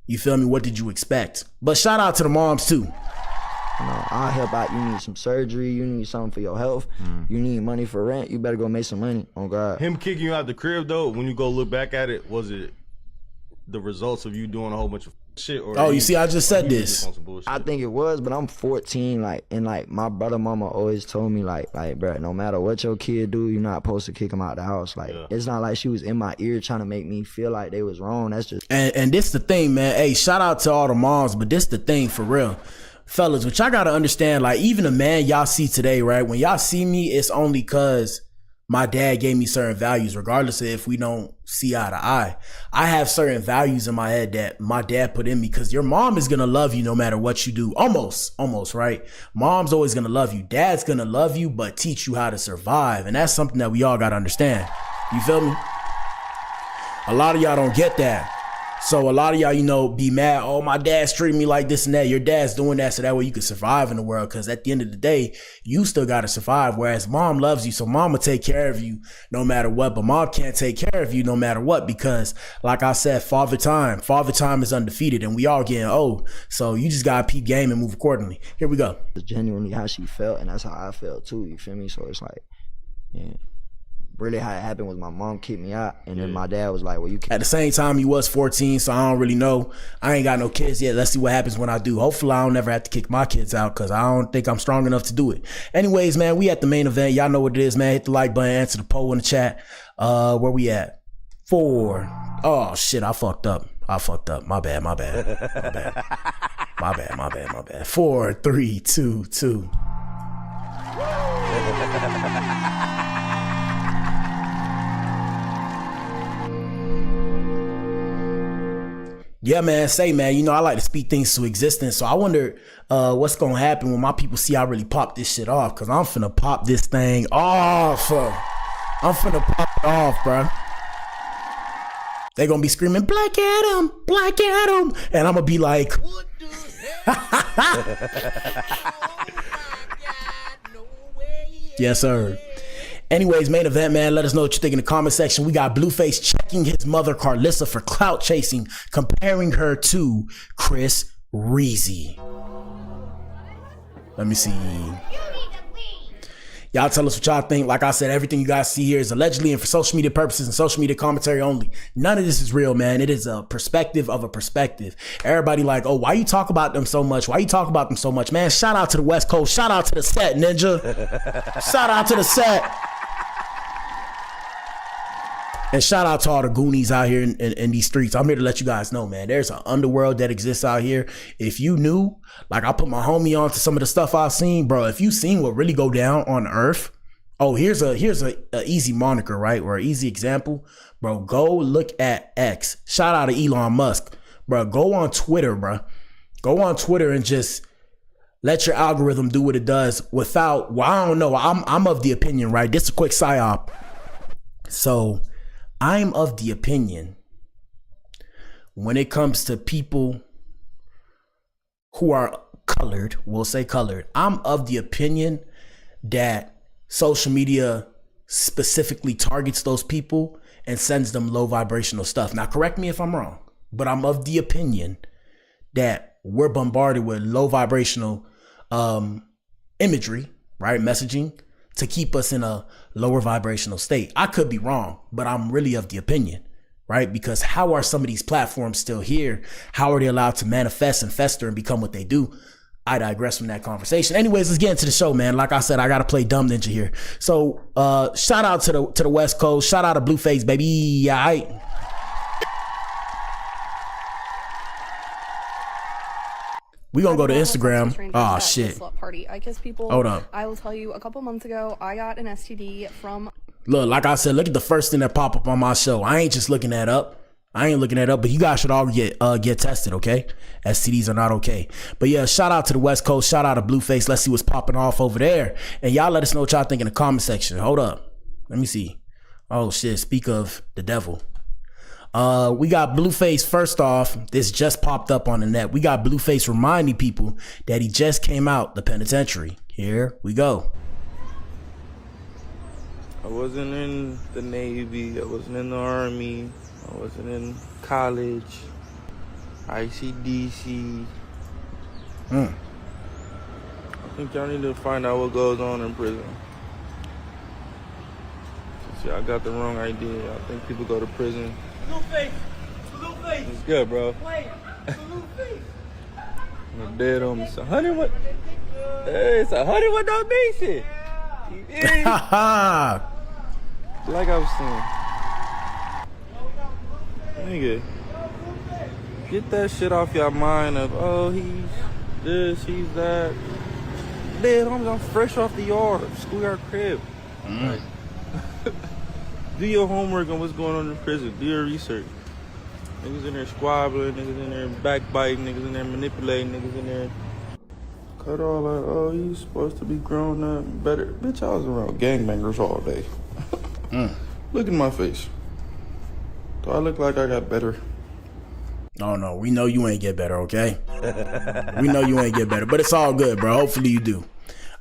you feel me? What did you expect? But shout out to the moms too. I'll help out. You need some surgery. You need something for your health. You need money for rent. You better go make some money. Oh God. Him kicking you out the crib though, when you go look back at it, was it the results of you doing a whole bunch of shit? Or you see, I just said this. I think it was, but I'm 14, and my brother mama always told me like, bro, no matter what your kid do, you're not supposed to kick him out the house. It's not like she was in my ear trying to make me feel like they was wrong. That's just and this the thing, man. Hey, shout out to all the moms, but this the thing for real. Fellas, which I gotta understand, like even the man y'all see today, right? When y'all see me, it's only cause my dad gave me certain values, regardless of if we don't see eye to eye. I have certain values in my head that my dad put in me because your mom is going to love you no matter what you do. Almost, right? Mom's always going to love you. Dad's going to love you, but teach you how to survive. And that's something that we all got to understand. You feel me? A lot of y'all don't get that. So a lot of y'all, be mad. Oh, my dad's treating me like this and that. Your dad's doing that so that way you can survive in the world. Because at the end of the day, you still got to survive. Whereas mom loves you. So mom will take care of you no matter what. But mom can't take care of you no matter what. Because like I said, father time is undefeated. And we all getting old. So you just got to peep game and move accordingly. Here we go. It's genuinely how she felt. And that's how I felt too. You feel me? So it's like, yeah. Really how it happened was my mom kicked me out and then my dad was like, well, you can't. At the same time, you was 14, so I don't really know. I ain't got no kids yet. Let's see what happens when I do. Hopefully I don't never have to kick my kids out because I don't think I'm strong enough to do it. Anyways, man, we at the main event. Y'all know what it is, man. Hit the like button, answer the poll in the chat. Where we at? 4. Oh shit, I fucked up. My bad. My bad. 4, 3, 2, 2. Yeah, man. I like to speak things to existence. So I wonder what's going to happen when my people see I really pop this shit off. Because I'm finna pop this thing off. I'm finna pop it off, bro. They're going to be screaming, Black Adam, Black Adam. And I'm going to be like, what the hell? Yes, sir. Anyways, main event, man. Let us know what you think in the comment section. We got Blueface checking his mother Karlissa for clout chasing, comparing her to Chrisean. Let me see. Y'all tell us what y'all think. Like I said, everything you guys see here is allegedly and for social media purposes and social media commentary only. None of this is real, man. It is a perspective of a perspective. Everybody like, oh, why you talk about them so much? Man, shout out to the West Coast. Shout out to the set, Ninja. Shout out to the set. And shout out to all the Goonies out here in these streets. I'm here to let you guys know, man, there's an underworld that exists out here. If you knew, like I put my homie on to some of the stuff I've seen, bro, if you seen what really go down on Earth, oh, here's a easy moniker, right? Or an easy example. Bro, go look at X. Shout out to Elon Musk. Bro, go on Twitter, bro. Go on Twitter and just let your algorithm do what it does without, well, I don't know. I'm of the opinion, right? This is a quick psyop. So I'm of the opinion when it comes to people who are colored, we'll say colored, I'm of the opinion that social media specifically targets those people and sends them low vibrational stuff. Now, correct me if I'm wrong, but I'm of the opinion that we're bombarded with low vibrational imagery, right? Messaging to keep us in a lower vibrational state. I could be wrong, but I'm really of the opinion, right? Because how are some of these platforms still here? How are they allowed to manifest and fester and become what they do? I digress from that conversation. Anyways, let's get into the show, man. Like I said, I gotta play dumb ninja here. So shout out to the West Coast. Shout out to Blueface, baby. Yeah, we gonna go to Instagram. Oh shit. Party. I kiss people. Hold up. I will tell you, a couple months ago, I got an STD from. Look, like I said, look at the first thing that pop up on my show. I ain't just looking that up. But you guys should all get tested, okay? STDs are not okay. But yeah, shout out to the West Coast. Shout out to Blueface. Let's see what's popping off over there. And y'all let us know what y'all think in the comment section. Hold up. Let me see. Oh shit. Speak of the devil. We got Blueface. First off, this just popped up on the net. We got Blueface reminding people that he just came out the penitentiary. Here we go. I wasn't in the Navy. I wasn't in the Army. I wasn't in college. ICDC. I think y'all need to find out what goes on in prison. See, I got the wrong idea. I think people go to prison. Blueface. It's good, bro. I'm dead on me. It's 100 what? Hey, it's 100 what don't mean shit. Like I was saying. Nigga, get that shit off your mind of, oh, he's this, he's that. Dead homies, I'm fresh off the yard, schoolyard crib. Like, do your homework on what's going on in prison. Do your research. Niggas in there squabbling, niggas in there backbiting, niggas in there manipulating, niggas in there cut all that. Oh, he's supposed to be grown up better. Bitch, I was around gangbangers all day. Look at my face. Do I look like I got better? Oh no, we know you ain't get better, okay? We know you ain't get better, but it's all good, bro. Hopefully you do.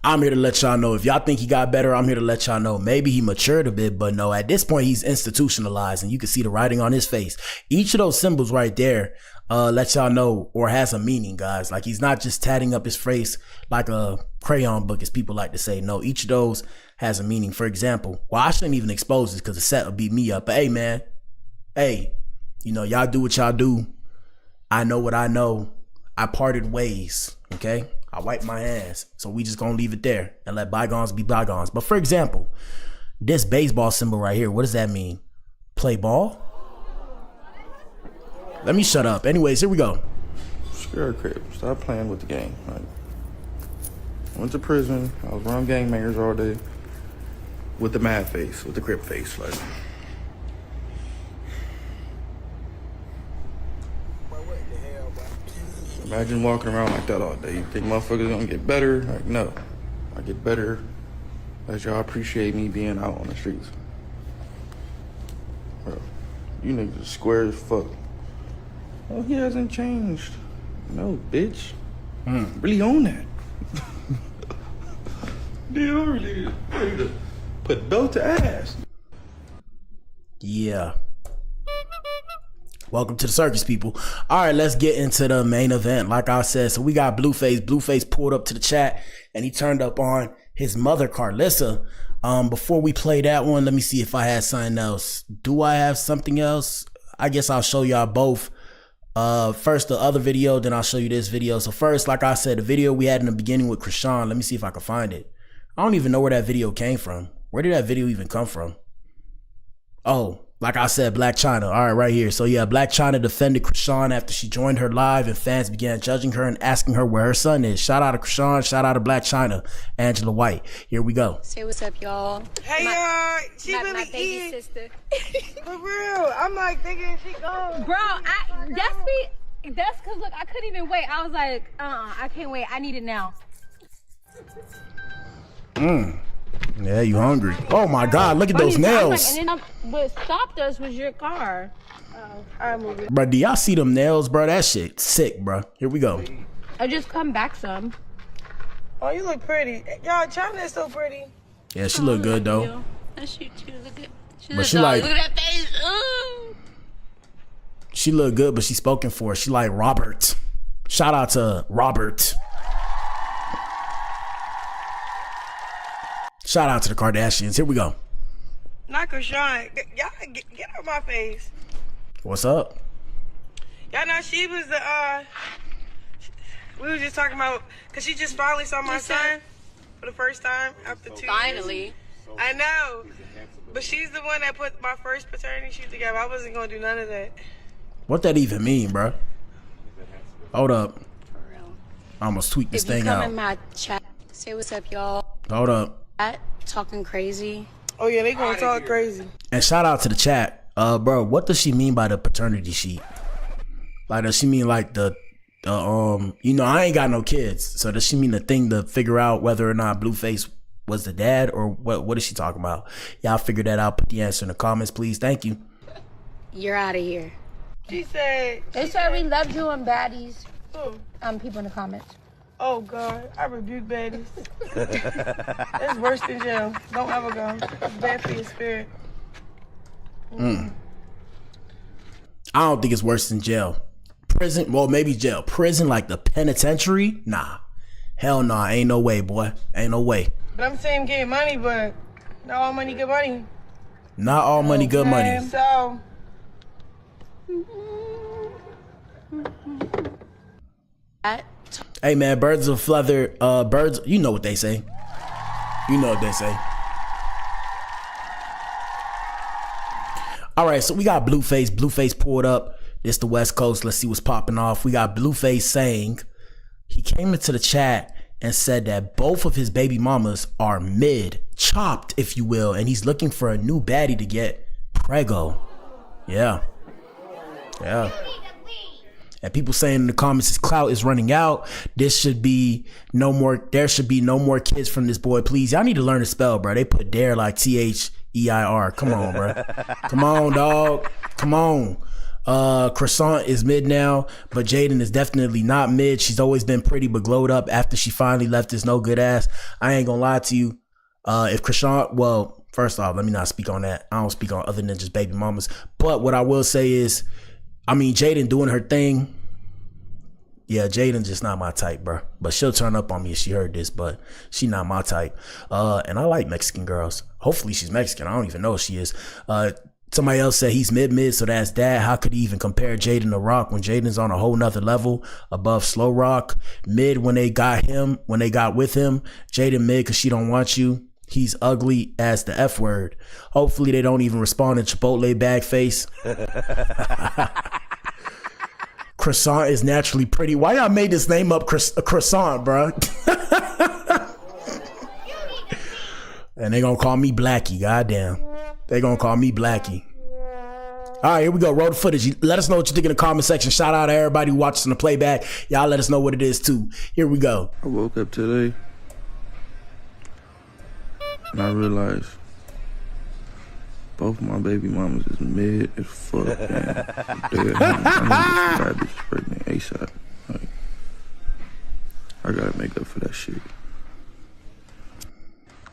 I'm here to let y'all know. If y'all think he got better, I'm here to let y'all know. Maybe he matured a bit, but no, at this point, he's institutionalized, and you can see the writing on his face. Each of those symbols right there lets y'all know or has a meaning, guys. Like, he's not just tatting up his face like a crayon book, as people like to say. No, each of those has a meaning. For example, well, I shouldn't even expose this because the set will beat me up. But hey, man, hey, you know, y'all do what y'all do. I know what I know. I parted ways, okay? I wiped my hands. So we just gonna leave it there and let bygones be bygones. But for example, this baseball symbol right here, what does that mean? Play ball? Let me shut up. Anyways, here we go. Screw crib. Stop playing with the game. Like, went to prison. I was around gangbangers all day. With the mad face, with the crib face. Like, imagine walking around like that all day. You think motherfuckers gonna get better? Like, no. I get better as y'all appreciate me being out on the streets. Bro, you niggas square as fuck. Oh, he hasn't changed. No, bitch. Really own that. Dude, really ready to put belt to ass. Yeah. Welcome to the circus, people. All right, let's get into the main event. Like I said, so we got Blueface. Blueface pulled up to the chat and he turned up on his mother, Karlissa. Before we play that one, let me see if I had something else. Do I have something else? I guess I'll show y'all both. First the other video, then I'll show you this video. So first, like I said, the video we had in the beginning with Chrisean. Let me see if I can find it. I don't even know where that video came from. Where did that video even come from? Oh, like I said, Blac Chyna. All right, right here. So yeah, Blac Chyna defended Chrisean after she joined her live and fans began judging her and asking her where her son is. Shout out to Chrisean. Shout out to Blac Chyna. Angela White. Here we go. Say what's up, y'all. Hey, y'all. She my really baby eating. sister. For real. I'm like thinking she gone. Bro, that's because, look, I couldn't even wait. I was like, I can't wait. I need it now. Yeah, you hungry. Oh my God, look at those nails. And then what stopped us was your car. Bro, do y'all see them nails, bro? That shit sick, bro. Here we go. I just come back some. Oh, you look pretty. Y'all, China is so pretty. Yeah, she look good though. That's you too. Look at. But she like. Look at that face. Ooh. She look good, but she's spoken for. She like Robert. Shout out to Robert. Shout out to the Kardashians. Here we go. Not Chrisean. Y'all get out my face. What's up? Y'all know she was the we were just talking about, cause she just finally saw my son for the first time after 2 years. Finally. I know. But she's the one that put my first paternity shoot together. I wasn't gonna do none of that. What that even mean, bro? Hold up. I almost tweaked this thing out. If you come in my chat, say what's up, y'all. Hold up. Talking crazy. Oh yeah, they gonna talk crazy. And shout out to the chat. Bro, what does she mean by the paternity sheet? Like, does she mean like the you know, I ain't got no kids. So does she mean the thing to figure out whether or not Blueface was the dad, or what is she talking about? Y'all figure that out. Put the answer in the comments, please. Thank you. You're out of here. She said. They said we loved you and baddies. Who? People in the comments. Oh God, I rebuke baddies. It's worse than jail. Don't ever go. It's bad for your spirit. I don't think it's worse than jail. Prison, well, maybe jail. Prison, like the penitentiary? Nah. Hell nah. Ain't no way, boy. Ain't no way. But I'm saying get money, but not all money good money. Not all money good money. So. Hey man, birds of feather, birds, you know what they say. You know what they say. All right, so we got Blueface. Blueface pulled up. This the West Coast. Let's see what's popping off. We got Blueface saying he came into the chat and said that both of his baby mamas are mid, chopped, if you will, and he's looking for a new baddie to get prego. Yeah. Yeah. And people saying in the comments his clout is running out. There should be no more kids from this boy, please. Y'all need to learn to spell, bro. They put dare like T-H-E-I-R. Come on, bro. Come on, dog. Come on. Chrisean is mid now, but Jaden is definitely not mid. She's always been pretty but glowed up after she finally left his no good ass. I ain't gonna lie to you. If Chrisean, well, first off, let me not speak on that. I don't speak on other than just baby mamas. But what I will say is, I mean, Jaden doing her thing. Yeah, Jaden just not my type, bro. But she'll turn up on me if she heard this, but she not my type. And I like Mexican girls. Hopefully she's Mexican. I don't even know if she is. Somebody else said he's mid, so that's that. How could he even compare Jaden to Rock when Jaden's on a whole nother level above Slow Rock? Mid when they got with him. Jaden mid because she don't want you. He's ugly as the F word. Hopefully they don't even respond in Chipotle bag face. Chrisean is naturally pretty. Why y'all made this name up Chrisean, bro? And they gonna call me Blackie, goddamn. They gonna call me Blackie. All right, here we go. Roll the footage. Let us know what you think in the comment section. Shout out to everybody who watches in the playback. Y'all let us know what it is too. Here we go. I woke up today and I realized both my baby mamas is mid as fuck, man. They at home. I need to get some bad bitches pregnant ASAP. Like, I gotta make up for that shit.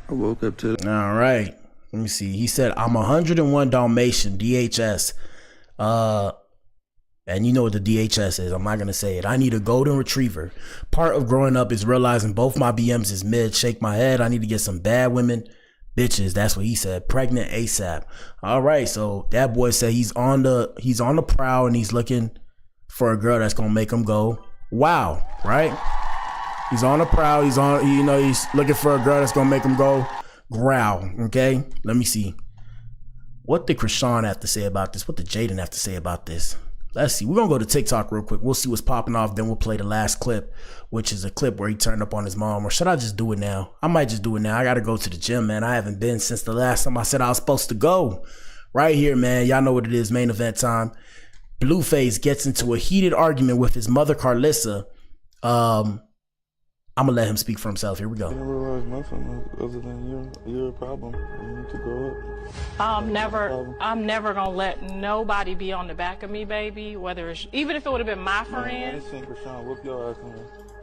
I woke up today. All right. Let me see. He said, I'm 101 Dalmatian, DHS. And you know what the DHS is. I'm not going to say it. I need a golden retriever. Part of growing up is realizing both my BMs is mid. Shake my head. I need to get some bad women. Bitches. That's what he said. Pregnant ASAP. All right. So that boy said he's on the prowl and he's looking for a girl that's going to make him go, wow. Right? He's on the prowl. He's looking for a girl that's going to make him go, growl. Okay. Let me see. What did Chrisean have to say about this? What did Jaden have to say about this? Let's see. We're going to go to TikTok real quick. We'll see what's popping off. Then we'll play the last clip, which is a clip where he turned up on his mom. Or should I just do it now? I might just do it now. I got to go to the gym, man. I haven't been since the last time I said I was supposed to go. Right here, man. Y'all know what it is. Main event time. Blueface gets into a heated argument with his mother, Karlissa. I'm going to let him speak for himself. Here we go. I didn't realize nothing other than you're a problem. You need to grow up. I'm never gonna let nobody be on the back of me, baby. Whether it's, even if it would have been my friend. I ain't seen Chrisean whoop your ass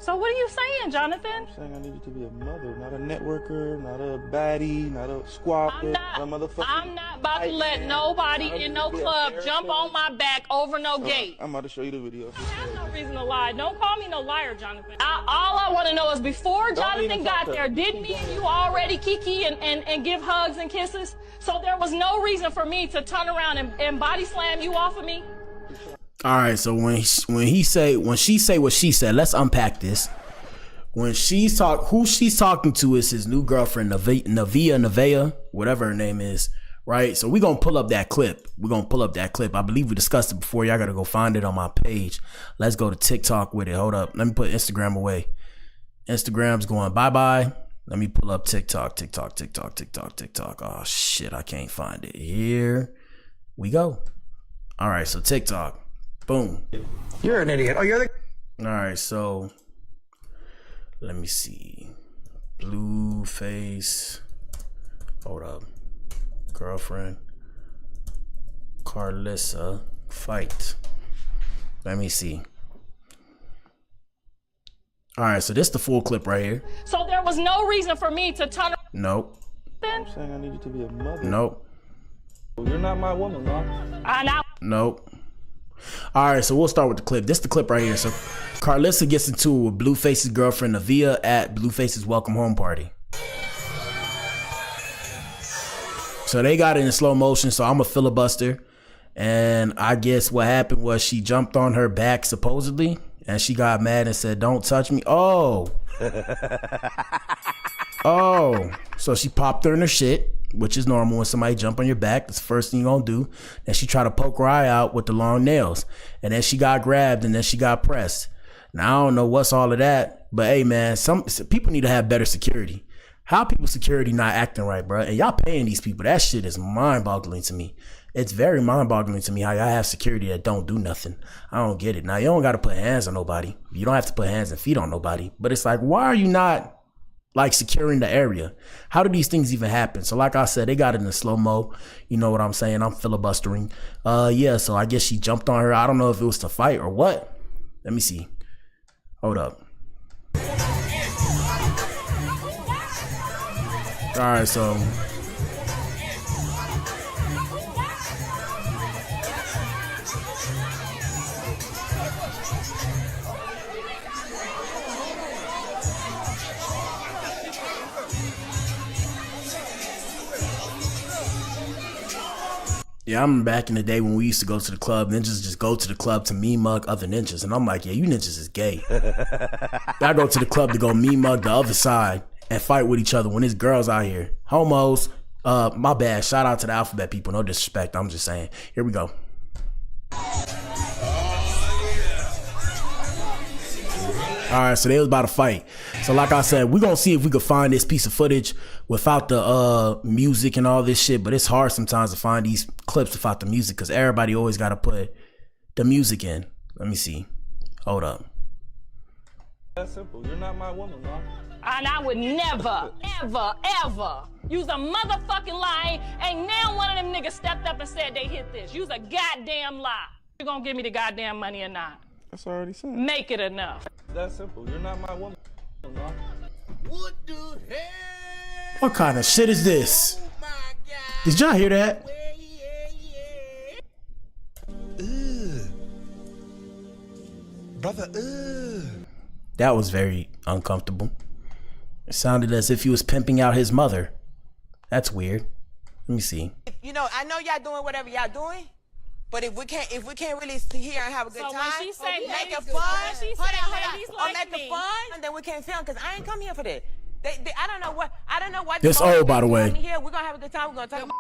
So what are you saying, Jonathan? I'm saying I need you to be a mother, not a networker, not a baddie, not a squawker, not a motherfucker. I'm not about to let nobody in no club jump on my back over no gate. I'm about to show you the video. I have no reason to lie. Don't call me no liar, Jonathan. All I want to know is before Jonathan got there, did me and you already kiki and give hugs and kisses? So there was no reason for me to turn around and body slam you off of me? All right, so when she say what she said, let's unpack this. When she's who she's talking to is his new girlfriend, Nevaeh, whatever her name is, right? So we're gonna pull up that clip. I believe we discussed it before. Y'all gotta go find it on my page. Let's go to TikTok with it. Hold up. Let me put Instagram away. Instagram's going bye-bye. Let me pull up TikTok. Oh shit, I can't find it. Here we go. All right, so TikTok. Boom. You're an idiot. Oh, you're the... All right, so let me see. Blueface. Hold up. Girlfriend. Karlissa. Fight. Let me see. All right, so this is the full clip right here. So there was no reason for me to turn. Nope. I'm saying I need you to be a mother. Nope. You're not my woman, Mom. Nope. All right, so we'll start with the clip. This is the clip right here. So Karlissa gets into it with Blueface's girlfriend Nevaeh at Blueface's welcome home party. So they got it in slow motion, so I'm a filibuster. And I guess what happened was she jumped on her back supposedly, and she got mad and said, "Don't touch me." Oh. So she popped her in her shit, which is normal when somebody jump on your back. That's the first thing you're gonna do. Then she tried to poke her eye out with the long nails. And then she got grabbed and then she got pressed. Now I don't know what's all of that, but hey man, some people need to have better security. How people security not acting right, bro? And y'all paying these people. That shit is mind-boggling to me. It's very mind-boggling to me how y'all have security that don't do nothing. I don't get it. Now you don't gotta put hands on nobody. You don't have to put hands and feet on nobody. But it's like, why are you not like securing the area? How do these things even happen? So like I said, they got it in slow-mo. You know what I'm saying? I'm filibustering. Yeah, so I guess she jumped on her. I don't know if it was to fight or what. Let me see. Hold up. All right, so yeah, I remember back in the day when we used to go to the club, ninjas just go to the club to mean mug other ninjas. And I'm like, yeah, you ninjas is gay. I go to the club to go mean mug the other side and fight with each other when there's girls out here. Homos. My bad. Shout out to the alphabet people. No disrespect. I'm just saying. Here we go. All right, so they was about to fight. So like I said, we're going to see if we could find this piece of footage without the music and all this shit. But it's hard sometimes to find these clips without the music because everybody always got to put the music in. Let me see. Hold up. That's simple. You're not my woman, Mom. And I would never, ever, ever use a motherfucking lie. Ain't now one of them niggas stepped up and said they hit this. Use a goddamn lie. You gonna give me the goddamn money or not? That's already said. Make it enough. That's simple. You're not my woman, Mom. What the hell? What kind of shit is this? Did y'all hear that? Brother, That was very uncomfortable. It sounded as if he was pimping out his mother. That's weird. Let me see. You know, I know y'all doing whatever y'all doing, but if we can't really sit here and have a good So time, when she say make it ladies- fun, when she say ladies like make me- it fun, and then we can't film because I ain't come here for that. I don't know what. This old, by the way. Here, we're gonna have a good time. We're gonna talk about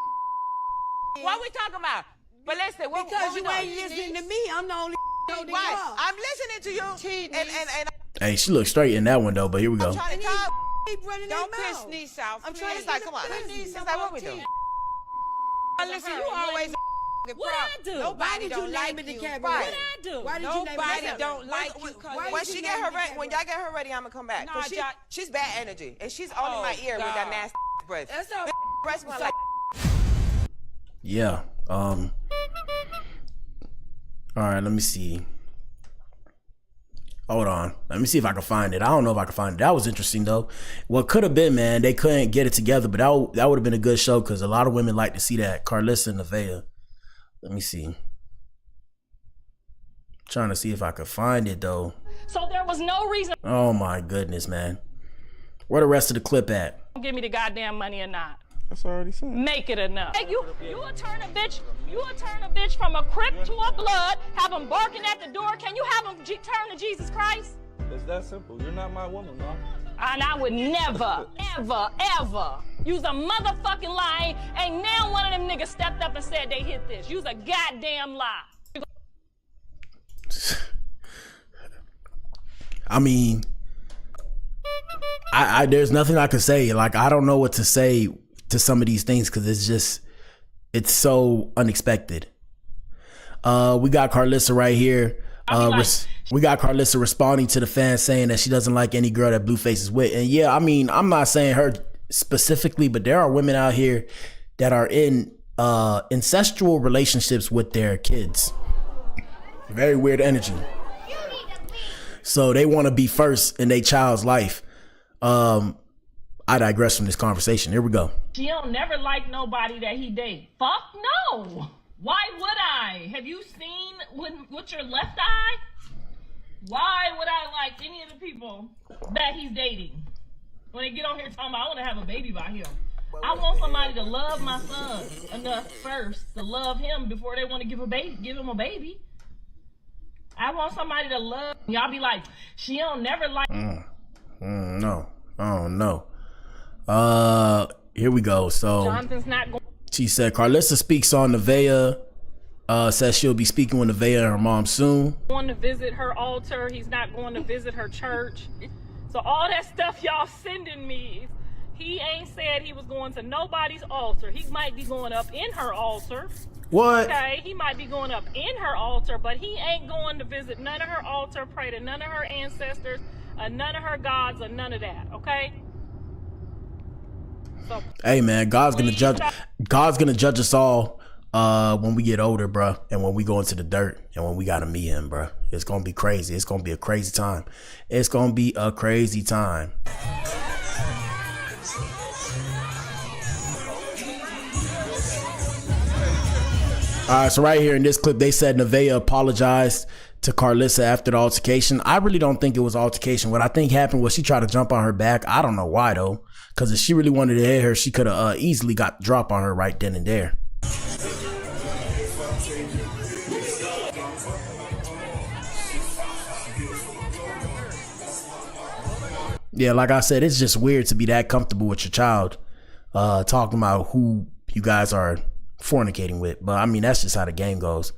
what we talking about. But listen, what Because we you ain't listening to me, I'm the only right. I'm listening to you, and Hey, she looked straight in that one though, but here we go. I'm trying to talk. Don't piss niece out. I'm trying to like, come on. It's like, what we do? Listen, you always What I do? Nobody don't like the you. camera? Right. What I do? Why did you name it? Nobody Listen, don't like you. When she get her ready, when y'all get her ready, I'ma come back. Nah, Cause she's bad energy, and she's all in my ear with that nasty breath. That's all. Breath smell like. Yeah. All right, let me see. Hold on. Let me see if I can find it. I don't know if I can find it. That was interesting, though. What could have been, man, they couldn't get it together, but that would have been a good show because a lot of women like to see that. Karlissa and Nevaeh. Let me see. Trying to see if I could find it, though. So there was no reason. Oh, my goodness, man. Where the rest of the clip at? Give me the goddamn money or not. That's already said. Make it enough. Hey, you will turn a bitch from a Crip to a Blood, have them barking at the door. Can you have them turn to Jesus Christ? It's that simple. You're not my woman, no. And I would never, ever, ever use a motherfucking lie. Ain't now one of them niggas stepped up and said they hit this. Use a goddamn lie. I mean, I there's nothing I can say. Like, I don't know what to say to some of these things because it's so unexpected. We got Karlissa right here. We got Karlissa responding to the fans saying that she doesn't like any girl that Blueface is with. And yeah, I mean, I'm not saying her specifically, but there are women out here that are in incestual relationships with their kids. Very weird energy. So they want to be first in their child's life. I digress from this conversation. Here we go. She don't never like nobody that he date. Fuck no. Why would I? Have you seen with your left eye? Why would I like any of the people that he's dating? When they get on here talking about, I want to have a baby by him. I want somebody to love my son enough first to love him before they want to give him a baby. I want somebody to love. Y'all be like, she don't never like. No. Oh no. Here we go. So Jonathan's not going. She said Karlissa speaks on Nevaeh. Says she'll be speaking with Nevaeh and her mom soon. Going to visit her altar. He's not going to visit her church. So all that stuff y'all sending me, he ain't said he was going to nobody's altar. He might be going up in her altar. What? Okay, he might be going up in her altar, but he ain't going to visit none of her altar, pray to none of her ancestors, none of her gods, or none of that. Okay. So, hey man, God's gonna judge us all when we get older, bro, and when we go into the dirt and when we gotta meet him, bro. It's gonna be crazy. It's gonna be a crazy time. It's gonna be a crazy time. All right, so right here in this clip, they said Nevaeh apologized to Karlissa after the altercation. I really don't think it was altercation. What I think happened was she tried to jump on her back. I don't know why though, because if she really wanted to hit her, she could have easily got the drop on her right then and there. Yeah, like I said, it's just weird to be that comfortable with your child, talking about who you guys are fornicating with. But I mean, that's just how the game goes.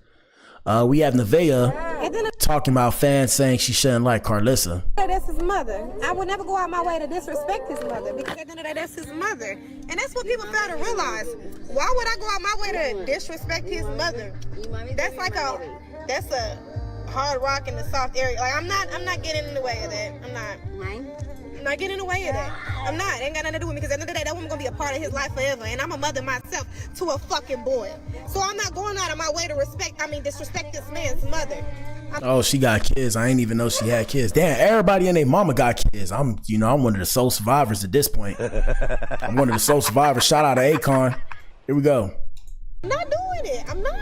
We have Nevaeh talking about fans saying she shouldn't like Karlissa. That's his mother. I would never go out my way to disrespect his mother because at the end of the day, that's his mother. And that's what people fail to realize. Why would I go out my way to disrespect his mother? That's like that's a hard rock in the soft area. Like I'm not getting in the way of that. I'm not getting in the way of that. I'm not. It ain't got nothing to do with me because at the end of the day, that woman gonna be a part of his life forever. And I'm a mother myself to a fucking boy. So I'm not going out of my way to disrespect this man's mother. Oh, she got kids. I ain't even know she had kids. Damn, everybody and their mama got kids. I'm one of the sole survivors at this point. I'm one of the sole survivors. Shout out to Akon. Here we go. I'm not doing it. I'm not.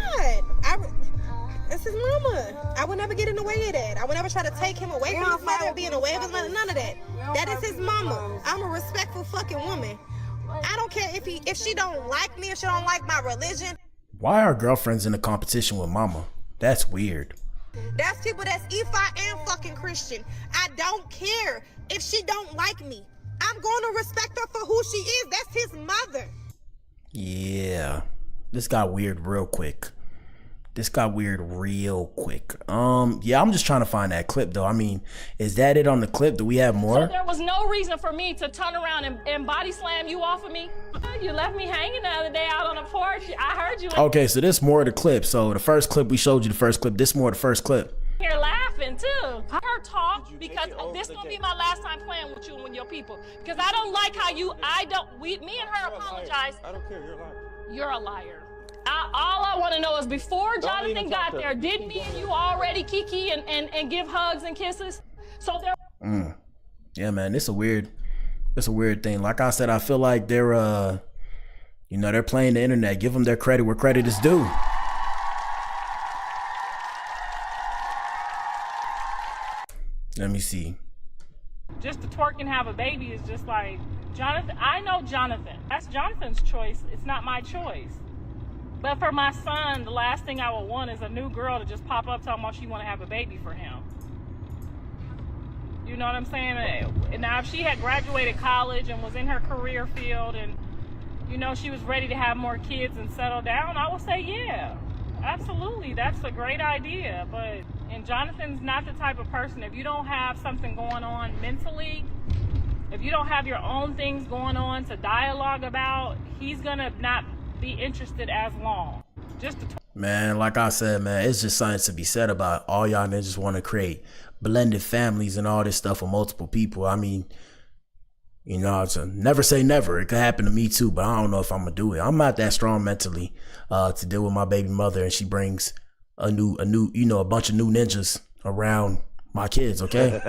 That's his mama. I would never get in the way of that. I would never try to take him away from his mother or be in the way of his mother. None of that. That is his mama. I'm a respectful fucking woman. I don't care if she don't like me, if she don't like my religion. Why are girlfriends in a competition with mama? That's weird. That's people that's Ephi and fucking Christian. I don't care if she don't like me. I'm going to respect her for who she is. That's his mother. Yeah. This got weird real quick. Yeah, I'm just trying to find that clip though. I mean, is that it on the clip? Do we have more? So there was no reason for me to turn around and body slam you off of me. You left me hanging the other day out on the porch. I heard you. Okay, so this more of the clip. So the first clip, we showed you the first clip. This more of the first clip. You're laughing too. Her talk because this gonna be my last time playing with you and with your people. Because I don't like how me and her apologize. I don't care, you're a liar. You're a liar. All I want to know is before Jonathan got there, did me and you already kiki and give hugs and kisses? So there. Yeah, man, it's a weird thing. Like I said, I feel like they're they're playing the internet. Give them their credit where credit is due. Let me see. Just to twerk and have a baby is just like, Jonathan. I know Jonathan. That's Jonathan's choice. It's not my choice. But for my son, the last thing I would want is a new girl to just pop up talking about she want to have a baby for him. You know what I'm saying? And now, if she had graduated college and was in her career field and, she was ready to have more kids and settle down, I would say, yeah, absolutely. That's a great idea. And Jonathan's not the type of person, if you don't have something going on mentally, if you don't have your own things going on to dialogue about, he's going to not be interested as long. Man, like I said, man, it's just something to be said about all y'all niggas want to create blended families and all this stuff with multiple people. I mean, it's a never say never. It could happen to me too, but I don't know if I'm gonna do it. I'm not that strong mentally to deal with my baby mother, and she brings a bunch of new ninjas around my kids. Okay.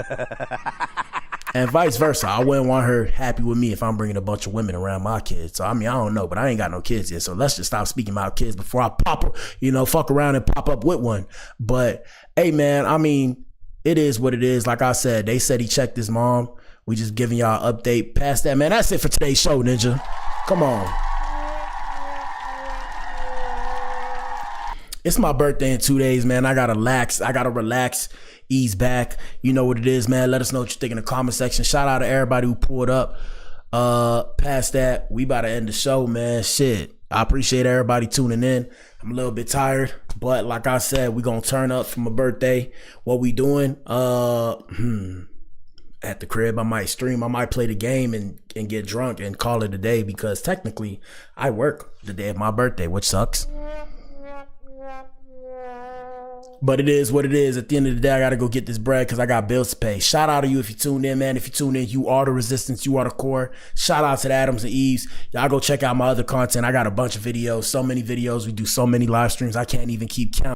And vice versa. I wouldn't want her happy with me if I'm bringing a bunch of women around my kids. So, I mean, I don't know, but I ain't got no kids yet. So let's just stop speaking about kids before I fuck around and pop up with one. But hey, man, I mean, it is what it is. Like I said, they said he checked his mom. We just giving y'all an update past that, man. That's it for today's show, Ninja. Come on. It's my birthday in 2 days, man. I gotta relax, ease back. You know what it is, man. Let us know what you think in the comment section. Shout out to everybody who pulled up. Past that, we about to end the show, man. Shit. I appreciate everybody tuning in. I'm a little bit tired, but like I said, we gonna turn up for my birthday. What we doing? At the crib, I might stream. I might play the game and get drunk and call it a day, because technically I work the day of my birthday, which sucks. But it is what it is. At the end of the day, I got to go get this bread because I got bills to pay. Shout out to you if you tuned in, man. If you tuned in, you are the resistance. You are the core. Shout out to the Adams and Eves. Y'all go check out my other content. I got a bunch of videos, so many videos. We do so many live streams. I can't even keep count.